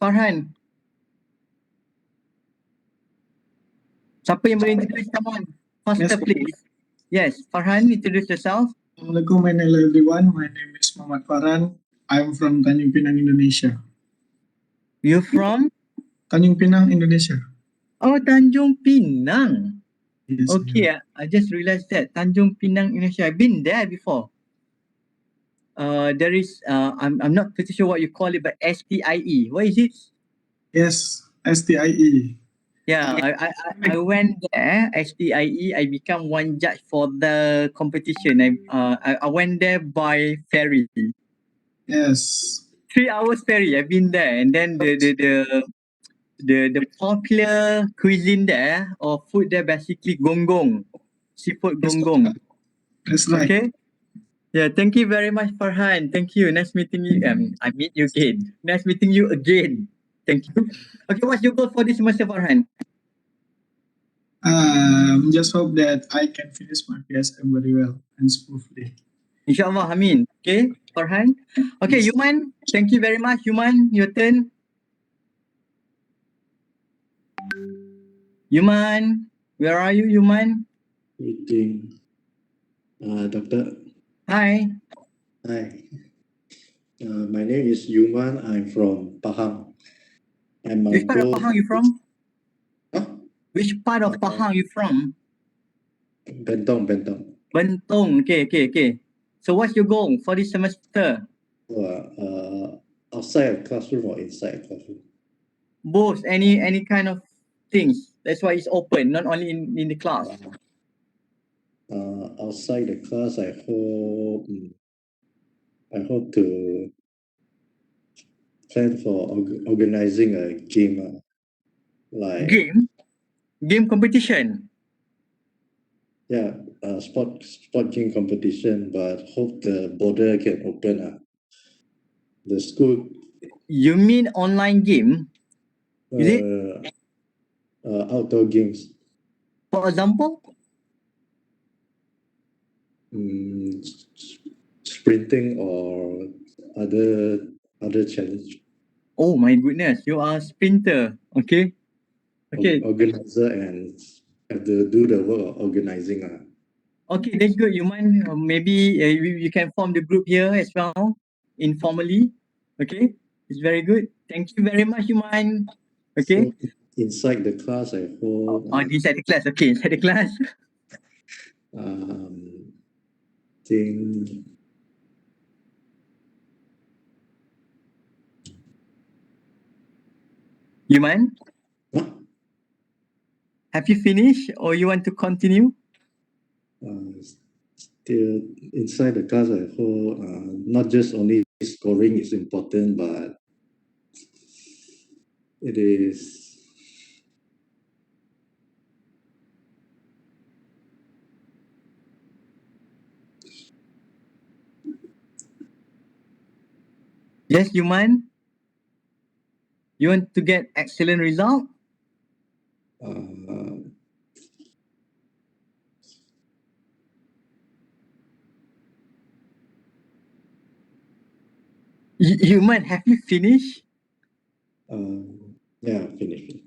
Farhan. Siapa yang boleh introduce? Come on. Faster, please. Yes, Farhan, introduce yourself. Assalamualaikum and hello everyone. My name is Muhammad Farhan. I'm from Tanjung Pinang, Indonesia. You're from? Tanjung Pinang, Indonesia. Oh, Tanjung Pinang. Yes, Okay, I just realized that Tanjung Pinang, Indonesia. I've been there before. There is I'm not pretty sure what you call it, but STIE. What is it? Yes, STIE. Yeah, I went there, STIE. I become one judge for the competition. I went there by ferry. Yes. 3 hours ferry. I've been there, and then the popular cuisine there or food there basically gonggong, seafood gonggong. That's right. Okay. Yeah, thank you very much, Farhan. Thank you. Nice meeting you. I meet you again. Nice meeting you again. Thank you. Okay, what's your goal for this semester, Farhan? Just hope that I can finish my PSM very well and smoothly. Inshallah, Amin. Okay, Farhan. Okay, Yuman. Thank you very much, Yuman. Your turn. Yuman, where are you, Yuman? Meeting. Doctor. Hi. Hi. My name is Yuman. I'm from Pahang. And my Which part of goal. Pahang you from? Huh? Which part of Pahang you from? Bentong. Bentong. Okay. So what's your goal for this semester? Outside a classroom or inside a classroom? Both. Any kind of things. That's why it's open, not only in the class. Outside the class, I hope to plan for organizing a game, like game competition. Yeah, sport game competition, but hope the border can open. The school. You mean online game? Is it? Outdoor games. For example? Sprinting or other challenge. Oh my goodness, you are a sprinter. Okay. Organizer and have to do the work of organizing. Okay, that's good. You mind maybe you can form the group here as well, informally. Okay, it's very good. Thank you very much, you mind. Okay. inside the class I hold. Inside the class. Okay, inside the class. Think Yuman? Have you finished or you want to continue? still inside the class I hold. Not just only scoring is important, but it is Yes, Yuman? You want to get excellent result? Yuman, have you finished? yeah, finish.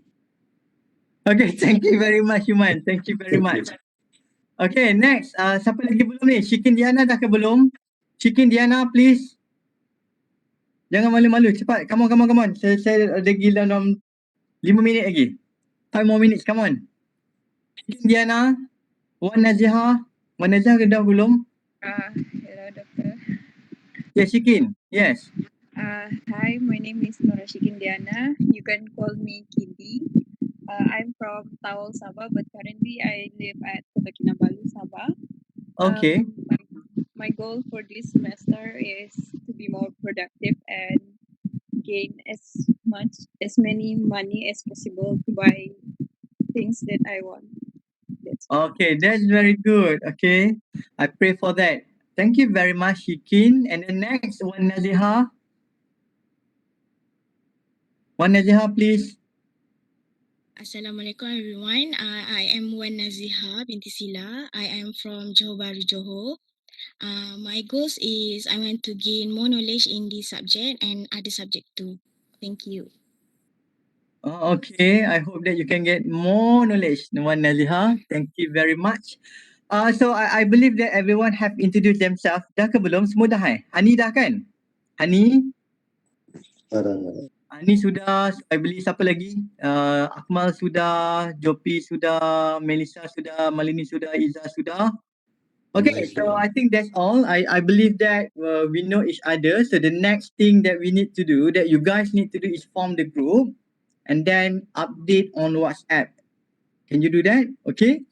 Okay, thank you very much, Yuman. Thank you very much. Okay, next. Siapa lagi belum ni? Shikin Diana dah ke belum? Shikin Diana, please. Jangan malu-malu. Cepat. Come on. Saya lagi dalam 5 minit lagi. 5 more minutes. Come on. Shikin Diana. Wan Naziha. Wan Naziha dah belum? Hello, Doctor. Yes, Shikin. Yes. Hi, my name is Nora Shikin Diana. You can call me Kindi. I'm from Tawau, Sabah, but currently I live at Kota Kinabalu, Sabah. Okay. My goal for this semester is to be more productive and gain as many money as possible to buy things that I want. Okay, that's very good. Okay. I pray for that. Thank you very much, Shikin. And the next, Wan Naziha. Wan Naziha, please. Assalamualaikum everyone. I am Wan Naziha binti Sila. I am from Johor Bahru, Johor. My goals is I want to gain more knowledge in this subject and other subject too. Thank you. Okay, I hope that you can get more knowledge, Wan Naziha. Thank you very much. So I believe that everyone have introduced themselves. Dah ke belum? Semua dah Hani dah kan? Hani? Hani sudah. I believe siapa lagi? Akmal sudah. Jopi sudah. Melissa sudah. Malini sudah. Iza sudah. Okay, so I think that's all. I believe that we know each other. So the next thing that we need to do, that you guys need to do, is form the group and then update on WhatsApp. Can you do that? Okay.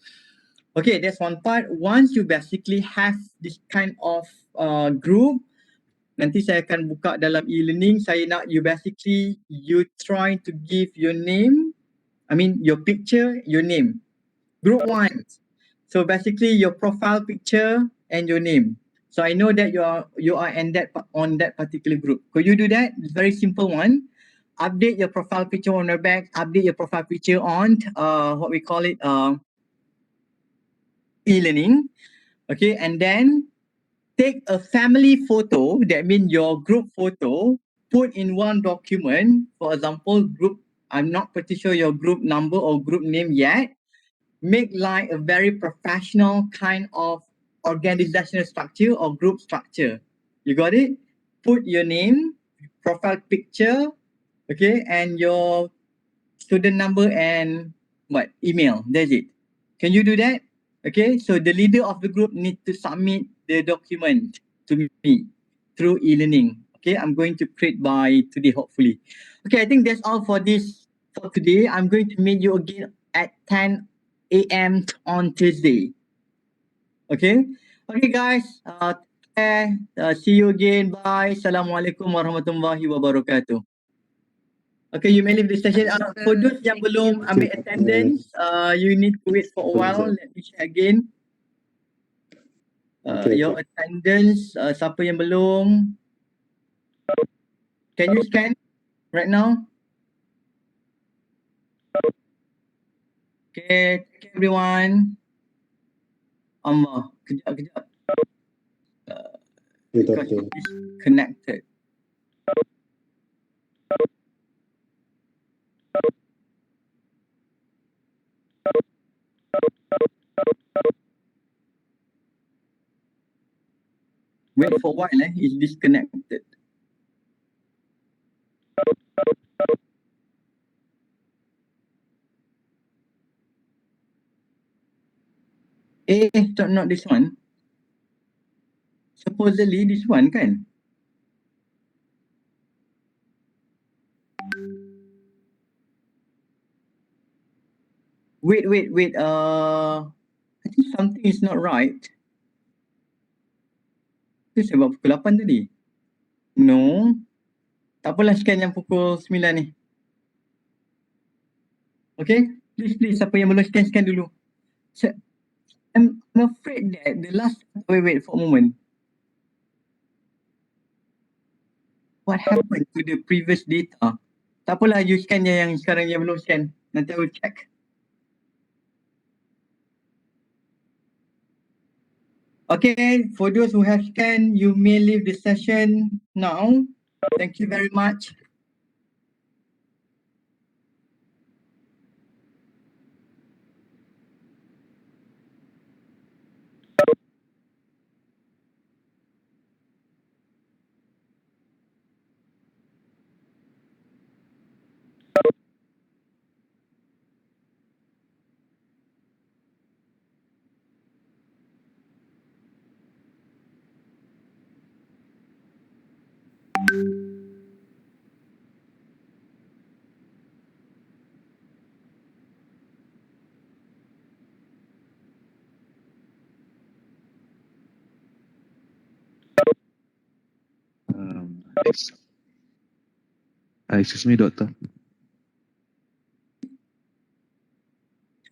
Okay, that's one part. Once you basically have this kind of group, nanti saya akan buka dalam e-learning. Saya nak you basically, you try to give your name, I mean your picture, your name. Group 1. So basically your profile picture and your name. So I know that you are in that on that particular group. Could you do that? It's very simple one. Update your profile picture on Webex, update your profile picture on what we call it e-learning. Okay, and then take a family photo, that means your group photo, put in one document. For example, group, I'm not pretty sure your group number or group name yet. Make like a very professional kind of organizational structure or group structure. You got it? Put your name, profile picture, okay, and your student number and email. That's it. Can you do that? Okay, so the leader of the group needs to submit the document to me through e-learning. Okay, I'm going to create by today, hopefully. Okay, I think that's all for today. I'm going to meet you again at 10 a.m. on Tuesday. Okay, guys. See you again. Bye. Assalamualaikum warahmatullahi wabarakatuh. Okay, you may leave the session. For those yang belum ambil attendance, you need to wait for a while. Let me check again. Your attendance, siapa yang belum? Can you scan right now? Okay, thank you everyone. Kejap. Because it is connected. Wait for a while, it's disconnected. Not this one. Supposedly this one kan? Wait. I think something is not right. Itu saya buat pukul 8 tadi. No. Tak apalah scan yang pukul 9 ni. Okay? Please, siapa yang belum scan dulu. I'm afraid that the last... Wait for a moment. What happened to the previous data? Tak apalah, you scan yang sekarang yang belum scan. Nanti I will check. Okay, for those who have scanned, you may leave the session now. Thank you very much. Excuse me, doctor.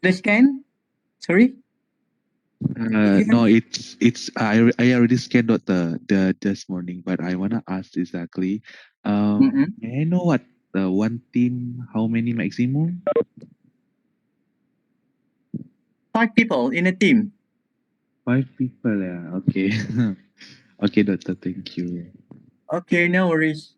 The scan? Sorry? No, it's I already scanned doctor this morning, but I wanna ask exactly. May I know what the one team? How many maximum? 5 people in a team. 5 people. Yeah. Okay. Okay, doctor. Thank you. Okay, no worries.